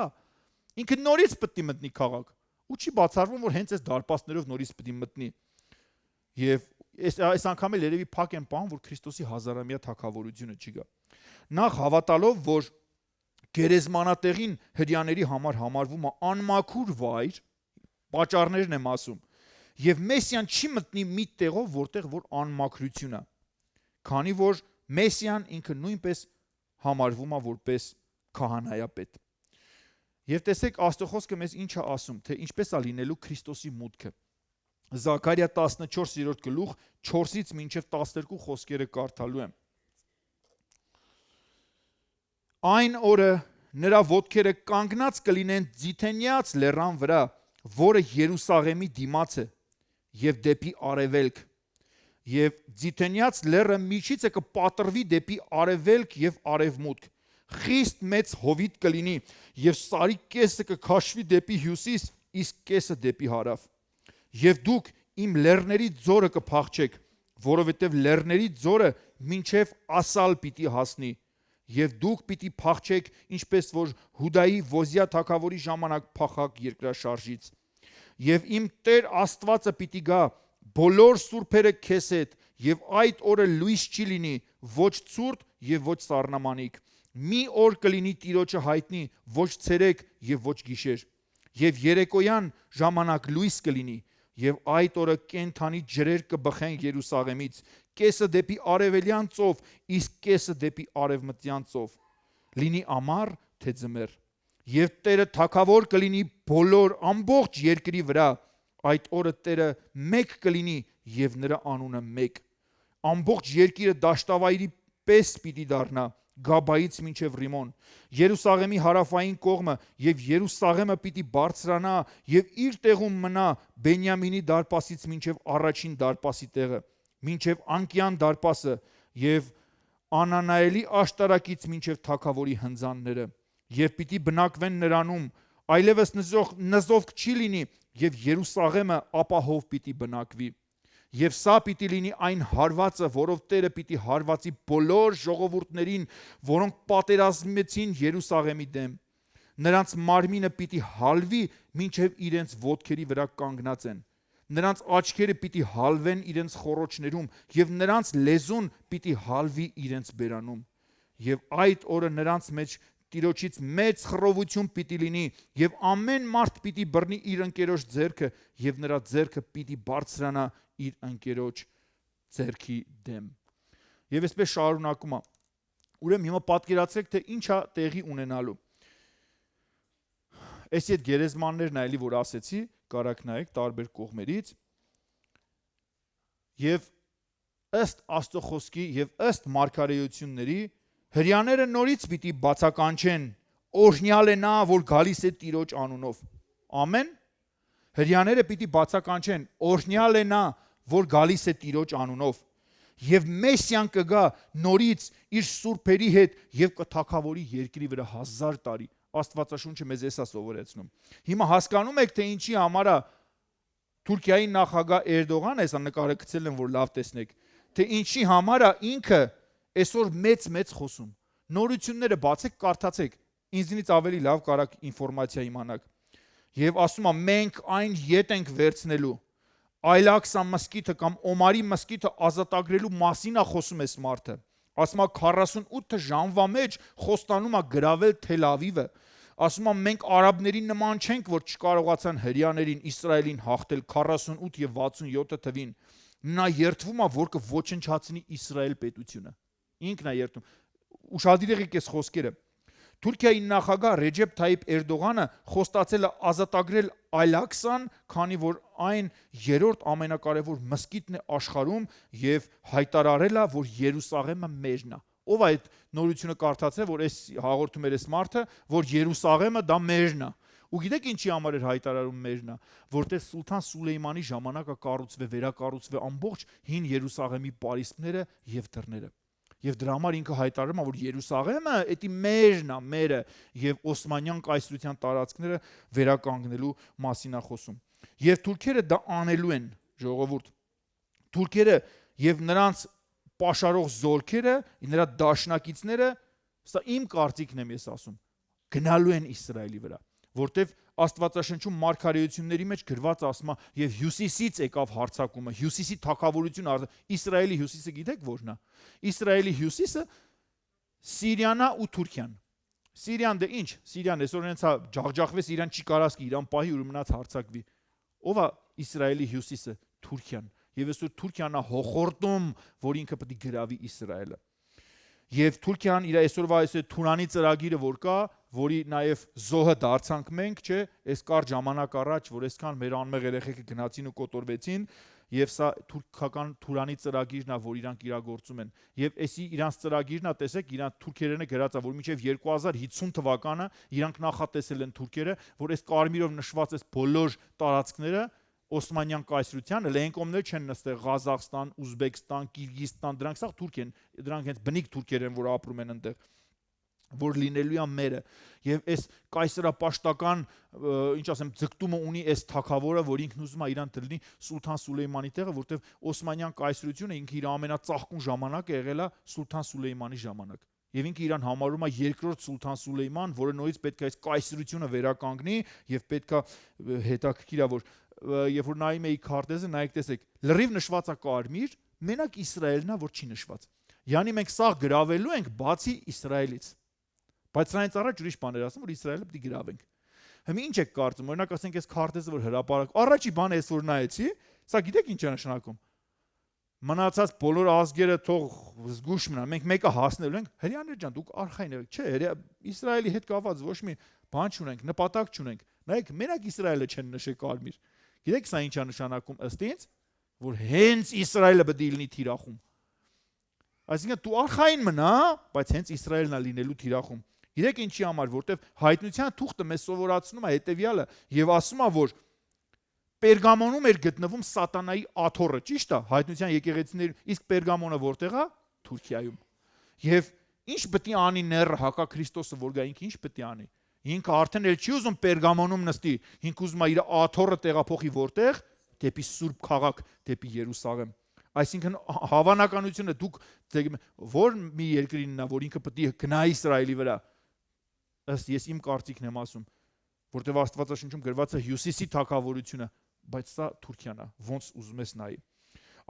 ինքը նորից պետք է մտնի քաղաք, ու չի բացառվում, որ հենց այս դարպասներով նորից պետք է մտնի։ Եվ այս անգամ էլ երևի փակ են պահում, որ Քրիստոսի հազարամյա թագավորությունը չի գա։ Նախ հավատալով, որ գերեզմանատեղին հրյաների համար համարվում է անմաքուր վայր, պատճառներն եմ ասում, եւ Մեսիան չի մտնի մի տեղով, որտեղ որ անմաքրություն է, քանի որ Մեսիան ինքը նույնպես համարվում է որպես քահանայապետ։ Եվ տեսեք, Աստծո խոսքը մեզ ինչ է ասում, թե ինչպես է լինելու Քրիստոսի մուտքը։ Զաքարիա 14-րդ գլուխ 4-ից մինչև 12 խոսքերը կարդալու եմ։ Այն օրը նրա ոտքերը կանգնած կլինեն Ձիթենյաց լեռան վրա, որը Երուսաղեմի դիմաց է, եւ դեպի արևելք, եւ Ձիթենյաց լեռը միջից է կպատրվի դեպի արևելք եւ արևմուտք, խիստ մեծ հովիտ կլինի, եւ սարի կեսը կքաշվի դեպի հյուսիս, իսկ կեսը դեպի հարավ։ Եվ դուք իմ լեռների ձորը կփախչեք, որովհետև լեռների ձորը մինչև ասալ պիտի հասնի, եւ դուք պիտի փախչեք, ինչպես որ Հուդայի Ոզիա թագավորի ժամանակ փախակ երկրաշարժից։ Եվ իմ Տեր Աստվածը պիտի գա, բոլոր սուրբերը քեզ հետ, եւ այդ օրը լույս չի լինի, ոչ ցուրտ եւ ոչ սառնամանիք։ Մի օր կլինի Տիրոջը հայտնի, ոչ ցերեկ եւ ոչ գիշեր։ Եվ երեկոյան ժամանակ լույս կլինի, եւ այդ օրը կենթանի ջրեր կբխեն Երուսաղեմից, կեսը դեպի արևելյան ծով, իսկ կեսը դեպի արևմտյան ծով։ Լինի ամառ թե ձմեռ։ Եվ Տերը թագավոր կլինի բոլոր ամբողջ երկրի վրա, այդ օրը Տերը մեկ կլինի եւ նրա անունը մեկ։ Ամբողջ երկիրը դաշտավայրի պես պիտի դառնա, Գաբայից մինչև Ռիմոն, Երուսաղեմի հարավային կողմը եւ Երուսաղեմը պիտի բարձրանա եւ իր տեղում մնա Բենյամինի դարպասից մինչև առաջին դարպասի տեղը, մինչև Անկյան դարպասը եւ Անանայելի աշտարակից մինչև թագավորի հնձանները, եւ պիտի բնակվեն նրանում, այլևս նզովք չի լինի, եւ Երուսաղեմը ապահով պիտի բնակվի։ Եվ սա պիտի լինի այն հարվածը, որով Տերը պիտի հարվածի բոլոր ժողովուրդներին, որոնք պատերազմեցին Երուսաղեմի դեմ։ Նրանց մարմինը պիտի հալվի, մինչև իրենց ոտքերի վրա կանգնած են։ Նրանց աչքերը պիտի հալվեն իրենց խոռոչներում, եւ նրանց լեզուն պիտի հալվի իրենց բերանում։ Եվ այդ օրը նրանց մեջ Տիրոջից մեծ խռովություն պիտի լինի, եւ ամեն մարդ պիտի բռնի իր ընկերոջ ձեռքը, եւ նրա ձեռքը պիտի բարձրանա իր ընկերոջ ձեռքի դեմ։ Եվ այսպես շարունակում է։ Ուրեմն հիմա պատկերացրեք, թե ինչա տեղի ունենալու։ Այս այդ գերեզմաններն այլի, որ ասեցի, կարաք նայեք տարբեր կողմերից։ Եվ ըստ Աստծո խոսքի եւ ըստ մարգարեությունների հրյաները նորից պիտի բացականչեն, օրհնյալ է նա, որ գալիս է Տիրոջ անունով։ Ամեն։ Հրյաները պիտի բացականչեն, օրհնյալ է նա, որ գալիս է Տիրոջ անունով։ Եվ Մեսիան կգա նորից իր սուրբերի հետ եւ կթագավորի երկրի վրա 1000 տարի։ Աստվածաշունչը մեզ էսա սովորեցնում։ Հիմա հասկանում եք, թե ինչի համար է Թուրքիայի նախագահ Էրդողանը, հեսա նկարը գցել եմ, որ լավ տեսնեք, թե ինչի համար է ինքը այսօր մեծ խոսում։ Նորությունները բացեք, կարդացեք, ինձնից ավելի լավ կարաք ինֆորմացիա իմանաք։ Եվ ասում է, մենք այն ետ ենք վերցնելու, Այլաքսա մսկիթը կամ Օմարի մսկիթը ազատագրելու մասին է խոսում այս մարդը։ Ասում է 48 ժամվա մեջ խոստանում է գրավել Թել Ավիվը։ Ասում է, մենք արաբների նման չենք, որ չկարողացան հրյաներին Իսրայելին հաղթել 48 եւ 67 թվին։ Նա երդվում է, որ կոչնչացնի Իսրայել պետությունը։ Ինքն է երդում։ Ուշադիր եղեք այս խոսքերը։ Թուրքիայի նախագահ Ռեջեփ Թայիփ Էրդողանը խոստացել է ազատագրել Այլաքսան, քանի որ այն երրորդ ամենակարևոր մսկիթն է աշխարհում եւ հայտարարել է, որ Երուսաղեմը մերն է։ Ով այդ նորությունը կարդացել, որ այս հաղորդում էր այս մարդը, որ Երուսաղեմը դա մերն է։ Ու գիտեք ինչի համար էր հայտարարում մերն է, որտեղ Սուլթան Սուլեյմանի ժամանակը կառուցվե, վերակառուցվե ամբողջ հին Երուսաղեմի պարիսպները եւ դռները։ Եվ դրա համար ինքը հայտարարում է, որ Երուսաղեմը էդի մերն է, մերը, եւ Օսմանյան կայսրության տարածքները վերականգնելու մասին է խոսում։ Եվ թուրքերը դա անելու են, ժողովուրդ։ Թուրքերը եւ նրանց պաշարող զորքերը, նրա դաշնակիցները, սա իմ կարծիքն եմ ես ասում, գնալու են Իսրայելի վրա, որտեվ Աստվածաշնչում մարգարեությունների մեջ գրված ասում է, եւ հյուսիսից եկավ հարձակումը, հյուսիսի թագավորությունը, Իսրայելի հյուսիսը գիտեք որն է։ Իսրայելի հյուսիսը Սիրիան ու Թուրքիան։ Սիրիան դե ինչ, Սիրիան այսօր հենց ջախջախվես, Իրան չի կարասկի, Իրան պահի ու մնաց հարձակվի։ Ով է Իսրայելի հյուսիսը? Թուրքիան։ Եվ այսօր Թուրքիան է հոխորտում, որ ինքը պետք է գրավի Իսրայելը։ Եվ Թուրքիան իր այսօրվա այս Թուրանի ծրագիրը որ կա, որի նաև զոհը դարձանք մենք, չէ, այս կարճ ժամանակ առաջ, որ այսքան մեր անմեղ երեխեքը գնացին ու կոտորվեցին, եւ սա թուրքական Թուրանի ծրագիրն է, որ իրանք իրագործում են։ Եվ էսի իրանց ծրագիրն է, տեսեք, իրանք թուրքերենը գրած է, որ մինչև 2050 թվականը իրանք նախատեսել են թուրքերը, որ այս կարմիրով նշված այս բոլոր տարածքները Օսմանյան կայսրության, լեն կողմներ չեն նստել Ղազախստան, Ուզբեկստան, Կիրգիզստան, դրանք սա թուրք են, դրանք հենց բնիկ թուրքեր են, որ ապրում են այնտեղ, որ լինելու է մերը։ Եվ այս կայսրապաշտական, ինչ ասեմ, ձգտումը ունի այս թագավորը, որ ինքն ուզում է իրան դլնի Սուլթան Սուլեյմանի տեղը, որտեվ Օսմանյան կայսրությունը ինքը իր ամենածաղկուն ժամանակը եղել է Սուլթան Սուլեյմանի ժամանակ։ Եվ ինքը իրան համարում է երկրորդ Սուլթան Սուլեյման, որը նորից պետք է այս կայսրությունը վերականգնի եւ պետք է հետաքրքիր է, որ երբ որ նայում էի քարտեզը, նայեք տեսեք, լրիվ նշված է կարմիր, մենակ Իսրայելն է, որ չի նշված։ Յանի մենք սա գրավելու ենք բացի Իսրայելից։ Բայց սրանից առաջ ուրիշ բաներ ասում, որ Իսրայելը պետք է գրավենք։ Հիմա ինչ եք կարծում, օրինակ ասենք այս քարտեզը որ հրապարակ, առաջի բանը էս որ նայեցի, սա գիտեք ինչ է նշանակում։ մնացած բոլոր ազգերը թող զգուշ մնան, մենք մեկը հասնելու ենք, հрьяաներ ջան, դուք արխային եք, չէ, Իսրայելի հետ կապված ոչ մի բան չունենք, նպատակ չունենք, նայեք, մենակ Իսրայելը չեն նշել կարմիր, գիտեք սա ինչ է նշանակում ըստ ինձ, որ հենց Իսրայելը պետք է լինի թիրախում, այսինքն դու արխային մնա, բայց հենց Իսրայելն է լինելու թիրախում, գիտեք ինչի համար, որտեվ հայտնության թուղթը մեզ սովորացնում է հետևյալը եւ ասում է, որ Պերգամոնում էր գտնվում սատանայի աթոռը, ճիշտ է, հայտնության եկեղեցիներ, իսկ Պերգամոնը որտեղ է? Թուրքիայում։ Եվ ինչ պետք է անի ները հակաքրիստոսը, որ գա ինքը ինչ պետք է անի։ Ինքը արդեն էլ չի ուզում Պերգամոնում նստի, ինքը ուզում է իր աթոռը տեղափոխի որտեղ? Դեպի Սուրբ քաղաք, դեպի Երուսաղեմ։ Այսինքն հավանականությունը դուք որ մի երկրինն է, որ ինքը պետք է գնա Իսրայելի վրա։ Ըստ ես իմ կարծիքն եմ ասում, որտեղ Աստվածաշնչում գրված է Հյուսիսի թագավորությունը, բայց սա Թուրքիան է, ոնց ուզում ես նայի։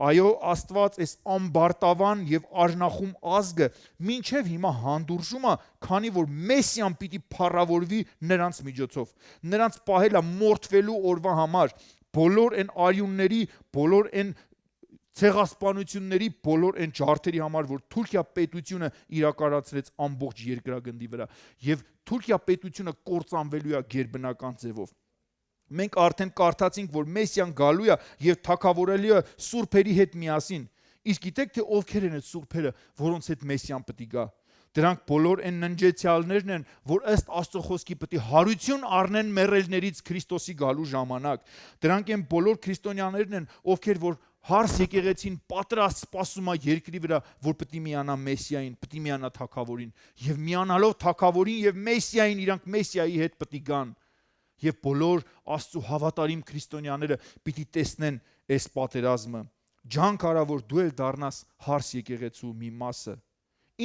Այո, Աստված այս ամբարտավան եւ արժանախում ազգը մինչեւ հիմա հանդուրժում է, քանի որ Մեսիան պիտի փառավորվի նրանց միջոցով։ Նրանց պահել է մորթվելու օրվա համար, բոլոր այն արյունների, բոլոր այն ցեղասպանությունների, բոլոր այն ջարդերի համար, որ Թուրքիա պետությունը իրականացրեց ամբողջ երկրագնդի վրա, եւ Թուրքիա պետությունը կործանվելու է գերբնական ձևով։ Մենք արդեն կարդացինք, որ Մեսիան գալու է եւ թագավորելու է սուրբերի հետ միասին։ Իսկ գիտեք թե ովքեր են այդ սուրբերը, որոնց հետ Մեսիան պետք է գա։ Դրանք բոլոր այն ննջեցյալներն են, որ ըստ Աստծո խոսքի պետք է հարություն առնեն մեռելներից Քրիստոսի գալու ժամանակ։ Դրանք են բոլոր քրիստոնյաներն են, ովքեր որ հարս եկեղեցին պատրաստ սպասում է երկրի վրա, որ պետք է միանա Մեսիային, պետք է միանա թագավորին, եւ միանալով թագավորին եւ Մեսիային իրանք Մեսիայի հետ պետք է գան։ Եվ բոլոր Աստծո հավատարիմ քրիստոնյաները պիտի տեսնեն այս պատերազմը։ Ջանք արա, որ դու էլ դառնաս հարս եկեղեցու մի մասը։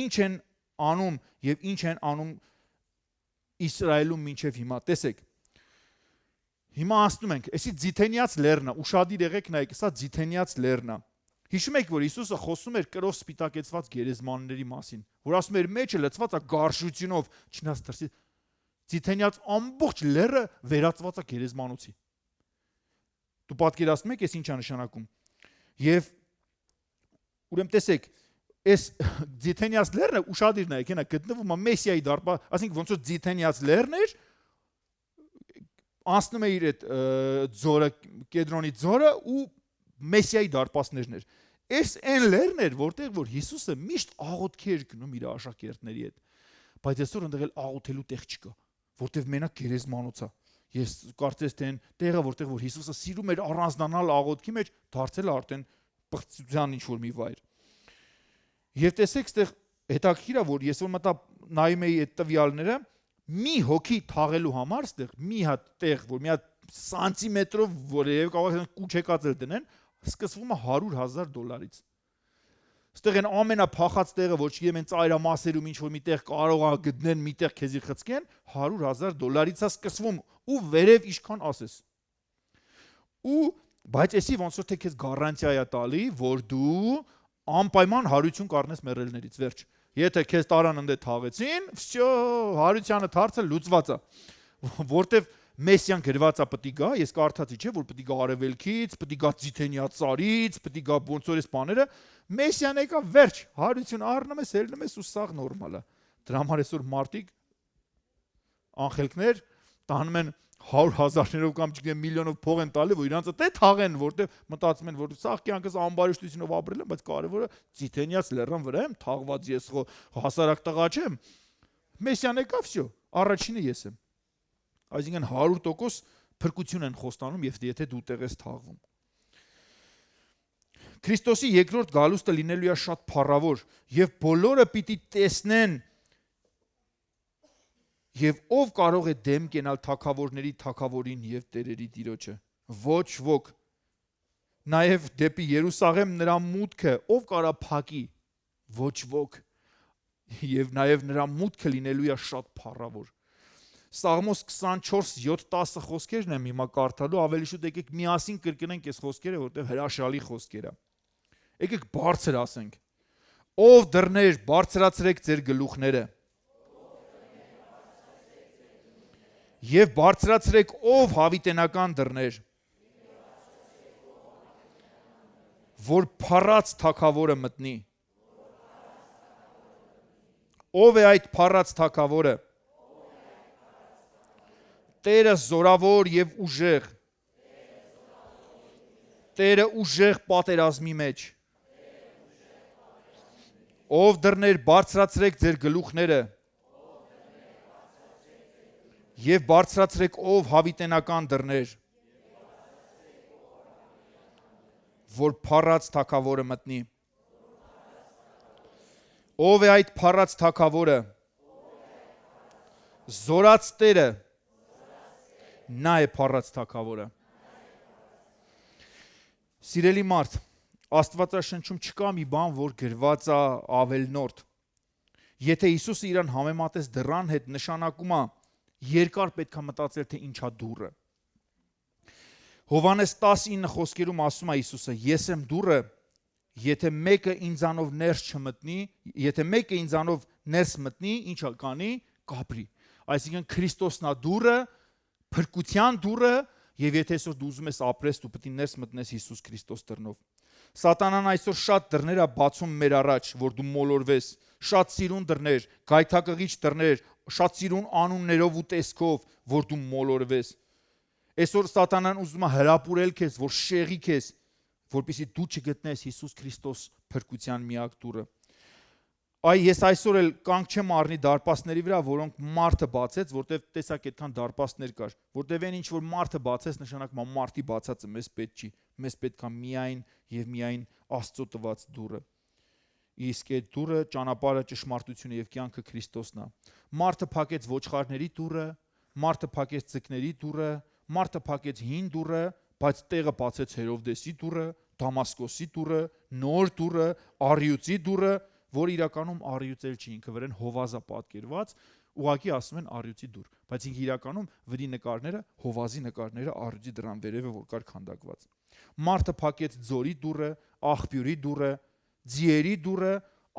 Ինչ են անում եւ ինչ են անում Իսրայելում մինչեւ հիմա, տեսեք։ Հիմա ասում ենք, էսի Ձիթենիաց լեռնը, ուշադիր եղեք նայեք, սա Ձիթենիաց լեռնը։ Հիշում եք, որ Հիսուսը խոսում էր կրով սպիտակեցված գերեզմանների մասին, որ ասում էր մեջը լցված է գարշությունով, չնայած դրսի Ձիթենիաց ամբողջ լեռը վերածված է գերեզմանոցի։ Դու պատկերացնում եք, այս ինչ է նշանակում։ Եվ ուրեմն տեսեք, այս Ձիթենիաց լեռը ուշադիր նայեք, հենա գտնվում է Մեսիայի դարպա, ասենք ոնց որ Ձիթենիաց լեռն էր, անցնում է իր այդ ձորը, Կեդրոնի ձորը ու Մեսիայի դարպասներն էր։ Այս այն լեռն էր, որտեղ որ Հիսուսը միշտ աղոթքի էր գնում իր աշակերտների հետ։ Բայց այսօր այնտեղ էլ աղոթելու տեղ չկա, որտեղ մենակ գերեզմանոց է։ Ես կարծես թե այն տեղը, որտեղ որ Հիսուսը սիրում էր առանձնանալ աղոթքի մեջ, դարձել է արդեն պղծության ինչ-որ մի վայր։ Եվ տեսեք, այդտեղ հետաքրքիր է, որ ես որ մտա նայում էի այդ տվյալները, մի հոգի թաղելու համար այդտեղ մի հատ տեղ, որ մի հատ սանտիմետրով, որ եւ կարող է կուչեկած էլ դնեն, սկսվում է $100,000-ից։ Այստեղ են ամենափախած տեղը, որ չգիտեմ, այն ծայրամասերում ինչ որ միտեղ կարող է գտնեն, միտեղ քեզի խցկեն, $100,000-ից է սկսվում ու վերև ինչքան ասես։ Ու բայց էսի ոնց որ թե քեզ գարանտիա է տալի, որ դու անպայման հարություն կառնես մեռելներից, վերջ։ Եթե քեզ տարան ընդ թաղեցին, վсё, հարությանը դարձել լուծված է։ Որտեվ Մեսիան գրված է պետք է գա, ես կարդացի, չէ, որ պետք է գա արևելքից, պետք է գա Ձիթենիա ծարից, պետք է գա ոնց որ էս բաները, Մեսիան եկա վերջ, հարություն առնում ես, ելնում ես ու սաղ նորմալ է։ Դրա համար այսօր մարտիկ անխելքներ տանում են 100,000-ներով կամ չգիտեմ միլիոնով փող են տալի, որ իրանց դե թաղեն, որտեղ մտածում են, որ սաղ կյանքս անբարիշտությունով ապրել եմ, բայց կարևորը Ձիթենիաց լեռան վրա եմ թաղված, ես հասարակ տղա չեմ։ Մեսիան եկա, վсё, առաջինը ես եմ։ Այսինքն 100% փրկություն են խոստանում, եթե դու տեղ ես թաղվում։ Քրիստոսի երկրորդ գալուստը լինելու է շատ փառավոր, եւ բոլորը պիտի տեսնեն, եւ ով կարող է դեմ կենալ թագավորների թագավորին եւ տերերի տիրոջը։ Ոչ ոք։ Նաեւ դեպի Երուսաղեմ նրա մուտքը ով կարա փակի։ Ոչ ոք։ Եվ նաեւ նրա մուտքը լինելու է շատ փառավոր։ Սաղմոս 24:7-10 խոսքերն եմ հիմա կարդալու, ավելի շուտ եկեք միասին կրկնենք այս խոսքերը, որտեղ հրաշալի խոսքեր է։ Եկեք բարձր ասենք։ Ով դռներ, բարձրացրեք ձեր գլուխները։ Եվ բարձրացրեք ով հավիտենական դռներ, որ փառած թագավորը մտնի։ Ով է այդ փառած թագավորը։ Տերը զորավոր եւ ուժեղ։ Տերը ուժեղ պատերազմի մեջ։ Ով դռներ բարձրացրեք ձեր գլուխները եւ բարձրացրեք ով հավիտենական դռներ, որ փառած թագավորը մտնի։ Ով է այդ փառած թագավորը։ Զորած Տերը, նա է փառած թագավորը։ Սիրելի մարդ, Աստվածաշնչում չկա մի բան, որ գրված է ավելնորդ։ Եթե Հիսուսը իրան համեմատես դռան հետ, նշանակում է երկար պետք է մտածել, թե ինչա դուռը։ Հովհաննես 19 խոսքերում ասում է Հիսուսը. ես եմ դուռը, եթե մեկը ինձանով ներս չմտնի, եթե մեկը ինձանով ներս մտնի, ինչ կանի, կապրի։ Այսինքն Քրիստոսն է դուռը, փրկության դուռը, եւ եթե այսօր դու ուզում ես ապրես, դու պետք է ներս մտնես Հիսուս Քրիստոս դռնով։ Սատանան այսօր շատ դռներ է բացում մեր առաջ, որ դու մոլորվես, շատ սիրուն դռներ, գայթակղիչ դռներ, շատ սիրուն անուններով ու տեսքով, որ դու մոլորվես։ Այսօր Սատանան ուզում է հրապուրել քեզ, որ շեղի քեզ, որպեսզի դու չգտնես Հիսուս Քրիստոս փրկության միակ դուռը։ Ես այսօր էլ կանգ չեմ առնի դարպասների վրա, որոնք մարդը բացեց, որտեվ տեսակ այդքան դարպասներ կար, որտեվ այն ինչ որ մարդը բացեց, նշանակում է մարդի բացածը մեզ պետք չի, մեզ պետք է միայն եւ միայն Աստծո տված դուռը։ Իսկ այդ դուռը ճանապարհը, ճշմարտությունը եւ կյանքը Քրիստոսն է։ Մարդը փակեց ոչխարների դուռը, մարդը փակեց ձկների դուռը, մարդը փակեց հին դուռը, բայց տեղը բացեց Հերովդեսի դուռը, Դամասկոսի դուռը, նոր դուռը, Առյուծի դուռը, որ իրականում առյուծել չի, ինքը վրան Հովազա պատկերված, ուղղակի ասում են առյուծի դուռ, բայց ինքը իրականում վրի նկարները, Հովազի նկարները առյուծի դրան վերևը որ կար քանդակված։ Մարդը փակեց ձորի դուռը, աղբյուրի դուռը, ձիերի դուռը,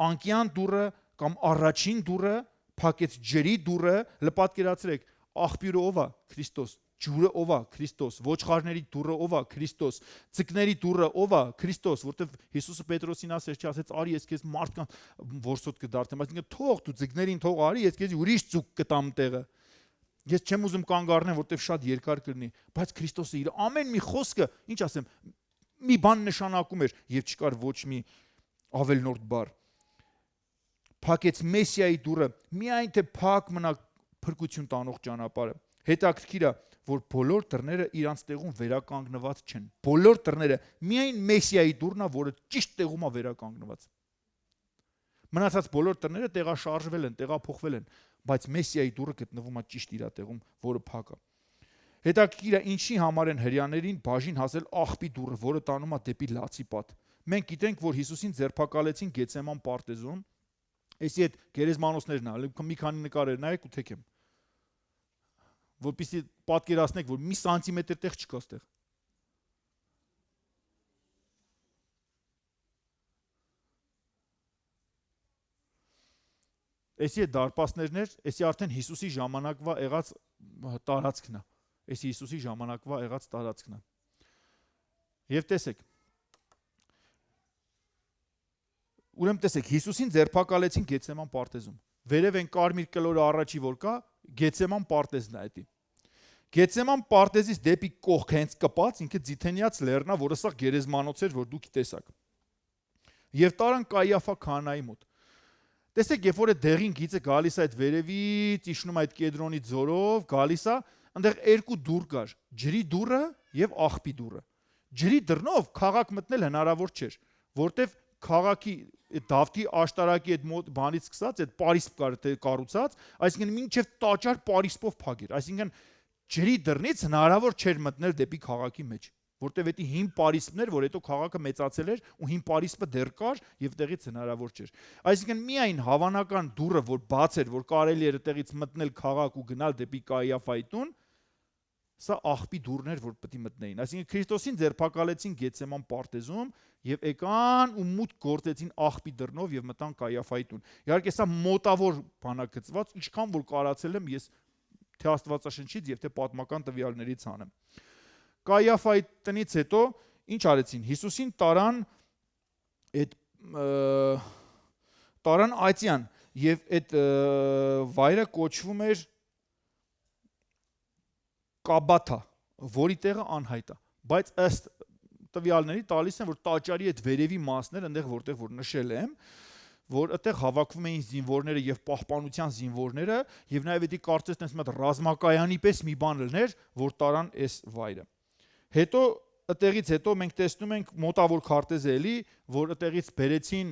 անկյան դուռը կամ առաջին դուռը, փակեց ջրի դուռը, լպատկերացրեք, աղբյուրը ով է, Քրիստոս, ջուրը ով է, Քրիստոս, ոչխարների դուռը ով է, Քրիստոս, ձկների դուռը ով է, Քրիստոս, որտեվ Հիսուսը Պետրոսին ասեց, ասեց, արի ես քեզ մարդկան որսոտ կդարձեմ, այսինքն թող դու ձկներին թող արի, ես քեզ ուրիշ ձուկ կտամ տեղը։ Ես չեմ ուզում կանգ առնեմ, որտեվ շատ երկար կլինի, բայց Քրիստոսը իր ամեն մի խոսքը, ինչ ասեմ, մի բան նշանակում էր եւ չկար ոչ մի ավելնորդ բառ։ Փակեց Մեսիայի դուռը, միայն թե փակ մնա փրկություն տանող ճանապարհը։ Հետաքրքիր է, որ բոլոր դռները իրանց տեղում վերականգնված չեն։ Բոլոր դռները միայն Մեսիայի դուռն է, որը ճիշտ տեղում է վերականգնված։ Մնացած բոլոր դռները տեղաշարժվել են, տեղափոխվել են, բայց Մեսիայի դուռը գտնվում է ճիշտ իր տեղում, որը փակ է։ Հետաքրքիր է, ինչի համար են հրյաներին բաժին հասել աղբի դուռը, որը տանում է դեպի լացի պատ։ Մենք գիտենք, որ Հիսուսին ձերբակալեցին Գեցեման պարտեզում։ Այսի այդ գերեզմանոցներն ա, մի քանի նկարեր նայեք ու թեքեմ։ Որպեսզի պատկերացնեք, որ մի սանտիմետր տեղ չկա ստեղ։ Այսի այդ դարպասներն էր, այսի արդեն Հիսուսի ժամանակվա եղած տարածքն է։ Այսի Հիսուսի ժամանակվա եղած տարածքն է։ Եվ տեսեք։ Ուրեմն տեսեք, Հիսուսին ձերբակալեցին Գեցեման պարտեզում։ Վերև են կարմիր կլորը առաջի որ կա, Գեցեման պարտեզն է դա։ Գեցեման պարտեզից դեպի կողք հենց կպած, ինքը Ձիթենիաց լեռնա, որը սա գերեզմանոց էր, որ դուք տեսաք։ Եվ տարան Կայիաֆա քահանայի մոտ։ Տեսեք, երբ որ այդ դեղին գիծը գալիս է այդ վերևից, իջնում այդ Կեդրոնի ձորով, գալիս է, այնտեղ երկու դուռ կար, ջրի դուռը եւ աղբի դուռը։ Ջրի դռնով քաղաք մտնել հնարավոր չէր, որտեվ քաղաքի Դավթի աշտարակի այդ մոտ բանից սկսած, այդ Պարիսպ կար կառուցած, այսինքն մինչև տաճար Պարիսպով փակեր, այսինքն ջրի դռնից հնարավոր չէր մտնել դեպի քաղաքի մեջ, որտեվ դա հին Պարիսպներ, որ հետո քաղաքը մեծացել էր ու հին Պարիսպը դեռ կար եւ տեղից հնարավոր չէր։ Այսինքն միայն հավանական դուռը, որ բաց էր, որ կարելի էր այդտեղից մտնել քաղաք ու գնալ դեպի Կայիաֆայի տուն, սա աղբի դուռն էր, որ պետք է մտնեին։ Այսինքն Քրիստոսին ձերբակալեցին Գեցեման պարտեզում եւ եկան ու մուտք գործեցին աղբի դռնով եւ մտան Կայիաֆայի տուն։ Իհարկե սա մոտավոր բանակցված, ինչքան որ կարացել եմ ես թե Աստվածաշնչից եւ թե պատմական տվյալներից անեմ։ Կայիաֆայի տնից հետո ինչ արեցին։ Հիսուսին տարան այդ տարան Այծյան եւ այդ վայրը կոչվում էր Կաբաթա, որի տեղը անհայտ է, բայց ըստ տվյալների տալիս են, որ տաճարի այդ վերևի մասներ, այնտեղ որտեղ որ նշել եմ, որ այդտեղ հավաքվում էին զինվորները եւ պահպանության զինվորները եւ նաեւ դա կարծես տես մի ռազմակայանի պես մի բան լներ, որ տարան այս վայրը։ Հետո այդտեղից հետո մենք տեսնում ենք մոտավոր քարտեզը էլի, որ այդտեղից բերեցին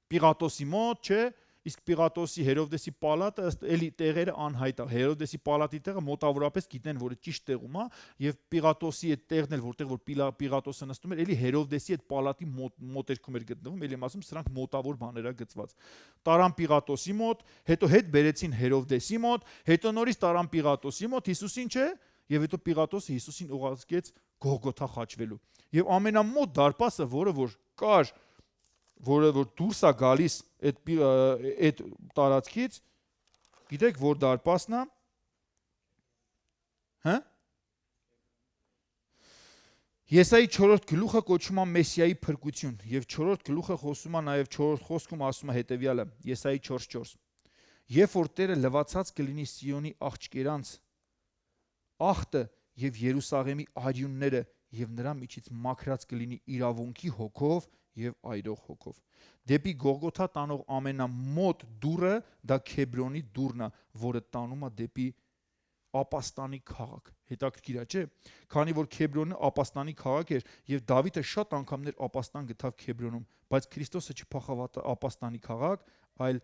Պիղատոսի մոտ, չէ, իսկ Պիղատոսի Հերովդեսի պալատը ըստ էլի տեղերը անհայտ է։ Հերովդեսի պալատի տեղը մոտավորապես գիտեն, որ ճիշտ տեղում է, եւ Պիղատոսի այդ տեղն էլ որտեղ որ Պիղատոսը նստում էր, էլի Հերովդեսի այդ պալատի մոտերքում էր գտնվում, էլի եմ ասում, սրանք մոտավոր բաներ է գծված։ Տարան Պիղատոսի մոտ, հետո հետ բերեցին Հերովդեսի մոտ, հետո նորից տարան Պիղատոսի մոտ, Հիսուսին չէ, եւ հետո Պիղատոսը Հիսուսին ուղարկեց Գողգոթա խաչվելու։ Եվ ամենամոտ դարպասը, որը որ կար, որը որ դուրս է գալիս այդ տարածքից, գիտեք որ դարպասն է, հա? Եսայի 4-րդ գլուխը կոչվում է Մեսիայի փրկություն, եւ 4-րդ գլուխը խոսում է նաեւ 4-րդ խոսքում ասում է հետեւյալը, Եսայի 4:4. Երբ որ Տերը լվացած կլինի Սիոնի աղջկերանց ախտը եւ Երուսաղեմի արյունները եւ նրա միջից մաքրած կլինի իրավունքի հոգով եւ այրող հոգով։ Դեպի Գողգոթա տանող ամենամոտ դուռը դա Քեբրոնի դուռն է, որը տանում է դեպի ապաստանի քաղաք։ Հետաքրքիր է, չէ՞։ Քանի որ Քեբրոնը ապաստանի քաղաք էր եւ Դավիթը շատ անգամներ ապաստան գտավ Քեբրոնում, բայց Քրիստոսը չփախավ ապաստանի քաղաք, այլ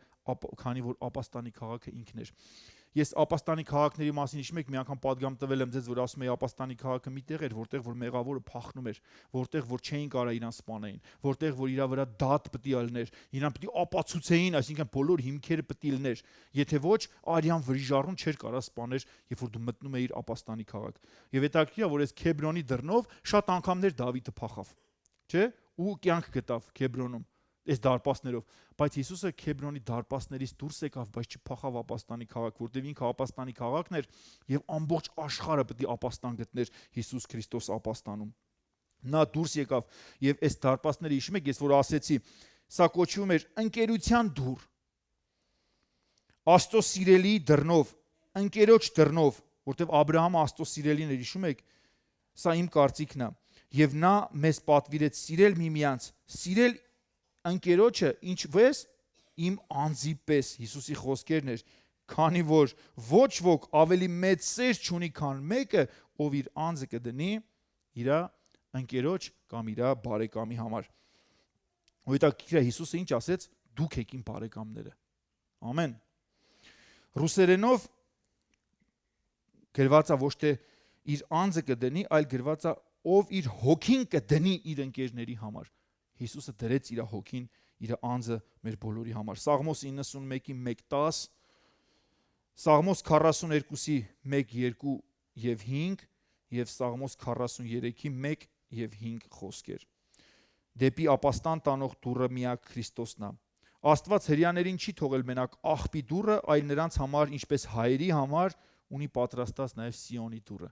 քանի որ ապաստանի քաղաքը ինքն էր։ Ես ապաստանի քաղաքների մասին հիշում եք, մի անգամ պատգամ տվել եմ ձեզ, որ ասում էի ապաստանի քաղաքը մի տեղ էր, որտեղ որ մեղավորը փախնում էր, որտեղ որ չէին կարա իրան սպանեին, որտեղ որ իր վրա դատ պետք է լներ, իրան պետք է ապացուցեին, այսինքն բոլոր հիմքերը պետք է լներ։ Եթե ոչ, արյան վրիժառուն չէր կարա սպաներ, երբ որ դու մտնում էիր ապաստանի քաղաք։ Եվ հետաքրքիր է, որ այս Քեբրոնի դռնով շատ անգամներ Դավիթը փախավ, չէ՞, ու կյանք գտավ Քեբրոնում այս դարպասներով, բայց Հիսուսը Քեբրոնի դարպասներից դուրս եկավ, բայց չփախավ ապաստանի քաղաք, որտեղ ինքը ապաստանի քաղաքն էր եւ ամբողջ աշխարհը պետք է ապաստան գտներ Հիսուս Քրիստոս ապաստանում։ Նա դուրս եկավ եւ այս դարպասները հիշում եք, ես որ ասեցի, սա կոչվում էր ընկերության դուռ, Աստծո սիրելի դռնով, ընկերոջ դռնով, որտեղ Աբրահամը Աստծո սիրելին էր, հիշում եք, սա իմ կարծիքն է, եւ նա մեզ պատվիրեց սիրել միմյանց, սիրել ընկերոջը ինչպես իմ անձի պես, Հիսուսի խոսքերն էր, քանի որ ոչ ոք ավելի մեծ սեր չունի, քան մեկը, ով իր անձը կդնի իր ընկերոջ կամ իր բարեկամի համար։ Հետաքրքիր է, Հիսուսը ինչ ասեց, դուք եք իմ բարեկամները։ Ամեն։ Ռուսերենով գրված է ոչ թե իր անձը կդնի, այլ գրված է ով իր հոգին կդնի իր ընկերների համար։ Հիսուսը դրեց իր հոգին, իր անձը մեր բոլորի համար։ Սաղմոս 91-ի 1:10, Սաղմոս 42-ի 1, 2 եւ 5 եւ Սաղմոս 43-ի 1 եւ 5 խոսքեր։ Դեպի ապաստան տանող դուռը միակ Քրիստոսն է։ Աստված հրյաներին չի թողել մենակ աղբի դուռը, այլ նրանց համար, ինչպես հայերի համար, ունի պատրաստած նաեւ Սիոնի դուռը։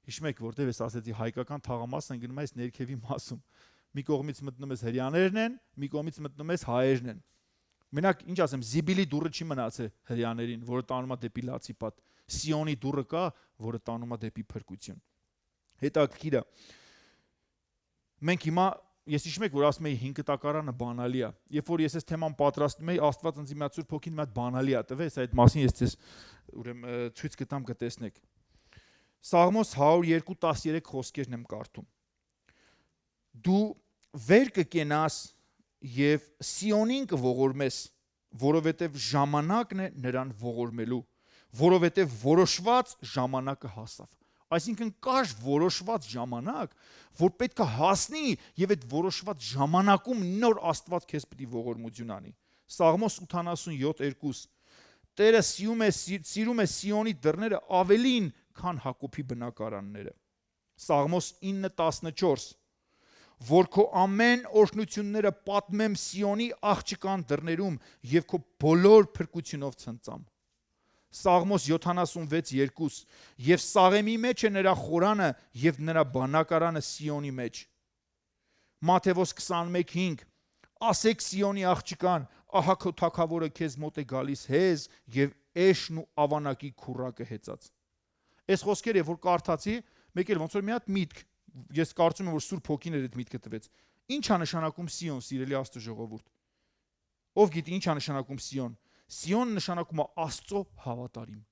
Հիշում եք, որտեղ ես ասեցի հայկական թաղամասն են գնում այս ներքևի մասում։ Մի կողմից մտնում ես հрьяաներն են, մի կողմից մտնում ես հայերն են։ Մենակ ինչ ասեմ, Զիբիլի դուռը չի մնացել հрьяաներին, որը տանում է դեպի լացիպատ։ Սիոնի դուռը կա, որը տանում է դեպի փրկություն։ Հետաքրքիր է։ Մենք հիմա ես հիշում եք, որ ասում էի 5 տակարանը բանալի է։ Երբ որ ես այս թեման պատրաստում էի, Աստված ինձ մի հատ Սուրբ Հոգին մի հատ բանալի է տվել, այս այդ մասին ես ձեզ ուրեմն ցույց կտամ կտեսնեք։ Սաղմոս 102:13 խոսքերն եմ կարդում։ Դու վեր կկենաս եւ Սիոնին կողորմես, որովհետեւ ժամանակն է նրան ողորմելու, որովհետեւ որոշված ժամանակը հասավ։ Այսինքն կար որոշված ժամանակ, որ պետք է հասնի եւ այդ որոշված ժամանակում նոր Աստված քեզ պիտի ողորմություն անի։ Սաղմոս 87:2 Տերը սիրում է Սիոնի դռները ավելին, քան Հակոբի բնակարանները։ Սաղմոս 9:14 Որ քո ամեն օրհնությունները պատմեմ Սիոնի աղջկան դռներում եւ քո բոլոր փրկությունով ցնծամ։ Սաղմոս 76:2 Եվ Սաղեմի մեջ է նրա խորանը եւ նրա բնակարանը Սիոնի մեջ։ Մատթեոս 21:5 ասեք Սիոնի աղջկան, ահա քո թագավորը քեզ մոտ է գալիս հեզ եւ էշն ու ավանակի քուռակը հեծած։ Այս խոսքերը որ կարդացի, մեկ էլ ոնց որ մի հատ միտք, ես կարծում եմ որ Սուրբ Հոգին էր այդ միտքը տվեց։ Ինչ է նշանակում Սիոն, սիրելի Աստծո ժողովուրդ։ Ով գիտի ինչ է նշանակում Սիոն։ Սիոն նշանակում է Աստծո հավատարիմ։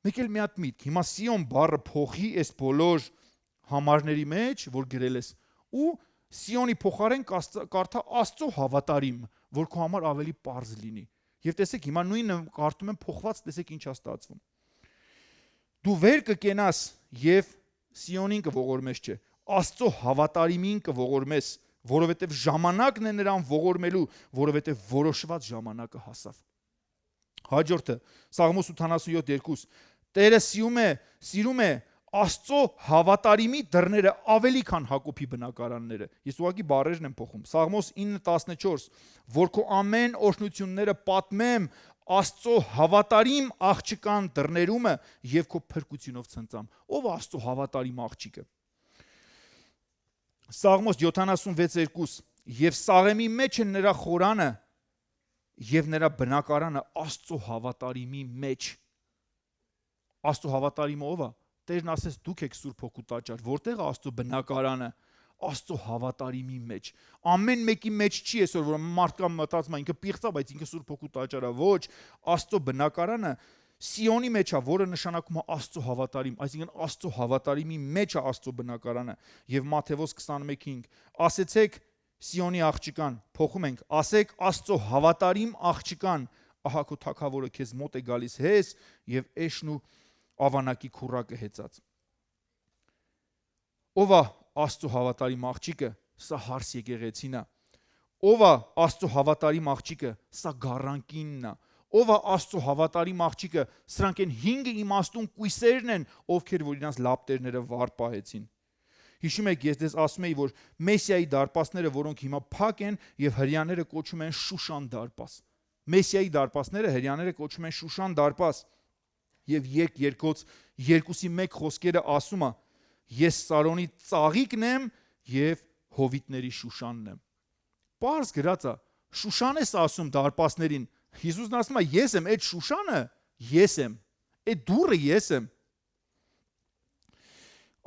Մեկ էլ մի հատ միտք։ Հիմա Սիոն բառը փոխի այս բոլոր համարների մեջ, որ գրել ես, ու Սիոնի փոխարեն կարդա Աստծո հավատարիմ, որ քո համար ավելի պարզ լինի։ Եվ տեսեք, հիմա նույնը կարդում եմ փոխված, տեսեք ինչ է ստացվում։ Դու վեր կկենաս եւ Սիոնին կողորմես չէ, Աստծո հավատարիմին կողորմես, որովհետեւ ժամանակն է նրան ողորմելու, որովհետեւ որոշված ժամանակը հասավ։ Հաջորդը Սաղմոս 87:2 Տերը սիրում է Աստծո հավատարիմի դռները ավելի քան Հակոբի բնակարանները։ Ես ուղղակի բառերն եմ փոխում։ Սաղմոս 9:14 որ քո ամեն օրհնությունները պատմեմ Աստծո հավատարիմ աղջկան դռներումը եւ քո փրկությունով ցնծամ։ Ով է Աստծո հավատարիմ աղջիկը։ Սաղմոս 76:2 եւ Սաղեմի մեջ է նրա խորանը եւ նրա բնակարանը Աստծո հավատարիմի մեջ։ Աստծո հավատարիմը ով է։ Տերն ասես դուք եք Սուրբ Հոգու տաճար, որտեղ է Աստծո բնակարանը, Աստծո հավատարիմի մեջ։ Ամեն մեկի մեջ չի այսօր, որ մարդկան մտածում է ինքը պիղծ է, բայց ինքը Սուրբ Հոգու տաճար է։ Ոչ, Աստծո բնակարանը Սիոնի մեջ է, որը նշանակում է Աստծո հավատարիմ, այսինքն Աստծո հավատարիմի մեջ է Աստծո բնակարանը։ Եվ Մատթեոս 21:5 ասեցեք Սիոնի աղջկան, փոխում ենք, ասեք Աստծո հավատարիմ աղջկան, ահա քո թագավորը քեզ մոտ է գալիս հեզ եւ էշն ու ավանակի քուռակը հեծած։ Ով է Աստծո հավատարիմ աղջիկը, սա հարս եկեղեցին է։ Ով է Աստծո հավատարիմ աղջիկը, սա գառանկինն է։ Ով է Աստծո հավատարիմ աղջիկը, սրանք են 5 իմաստուն կույսերն են, ովքեր որ իրանց լապտերները վար պահեցին։ Հիշում եք, ես դες ասում էի, որ Մեսիայի դարպասները, որոնք հիմա փակ են եւ հрьяաները կոչում են Շուշան դարպաս։ Մեսիայի դարպասները հрьяաները կոչում են Շուշան դարպաս։ Եվ Երկոց 2:1 խոսքերը ասում է. Ես Սարոնի ծաղիկն եմ եւ հովիտների Շուշանն եմ։ Պարզ գրած է, Շուշան է ասում դարպասներին։ Հիսուսն ասում է, ես եմ, այդ Շուշանը ես եմ։ Այդ դուռը ես եմ։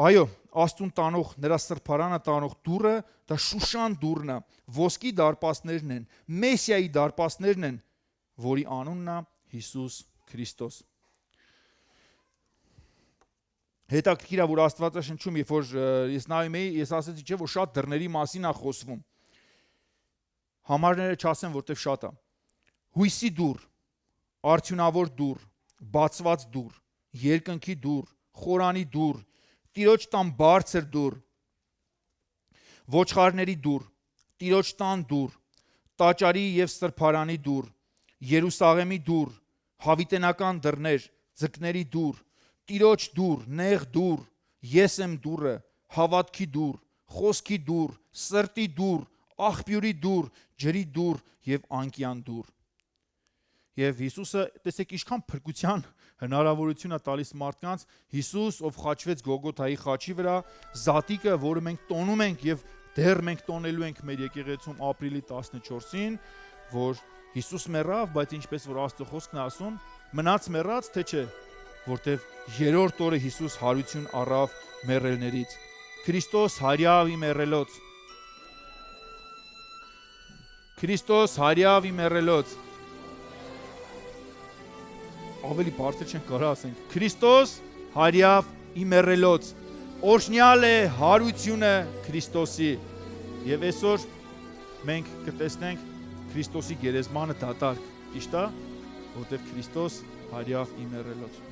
Այո, Աստուն տանող, նրա սրբարանը տանող դուռը դա Շուշան դուռն է, ոսկի դարպասներն են, Մեսիայի դարպասներն են, որի անունն է Հիսուս Քրիստոս։ Հետաքրքիր է, որ Աստվածաշնչում, երբ որ ես նայում էի, ես ասեցի, չէ, որ շատ դռների մասին է խոսվում։ Համարները չասեմ, որտեվ շատ է։ Հույսի դուռ, արդյունավոր դուռ, բացված դուռ, երկնքի դուռ, խորանի դուռ, Տիրոջ տան բարձր դուռ, ոչխարների դուռ, Տիրոջ տան դուռ, տաճարի եւ սրբարանի դուռ, Երուսաղեմի դուռ, հավիտենական դռներ, ձկների դուռ, Տիրոջ դուռ, նեղ դուռ, ես եմ դուռը, հավատքի դուռ, խոսքի դուռ, սրտի դուռ, աղբյուրի դուռ, ջրի դուռ եւ անկյան դուռ։ Եվ Հիսուսը, տեսեք, ինչքան փրկության հնարավորություն է տալիս մարդկանց, Հիսուս, ով խաչվեց Գողգոթայի խաչի վրա, զատիկը, որը մենք տոնում ենք եւ դեռ մենք տոնելու ենք մեր եկեղեցում ապրիլի 14-ին, որ Հիսուս մեռավ, բայց ինչպես որ Աստծո խոսքն է ասում, մնաց մեռած, թե չէ, որտեվ երրորդ օրը Հիսուս հարություն առավ մեռելներից։ Քրիստոս հարյավ ի մեռելոց։ Քրիստոս հարյավ ի մեռելոց։ Ավելի բարձր չեն կարող ասենք։ Քրիստոս հարյավ ի մեռելոց։ Օրհնյալ է հարությունը Քրիստոսի։ Եվ այսօր մենք կտեսնենք Քրիստոսի գերեզմանը դատարկ, ճիշտ է, որտեղ Քրիստոս հարյավ ի մեռելոց։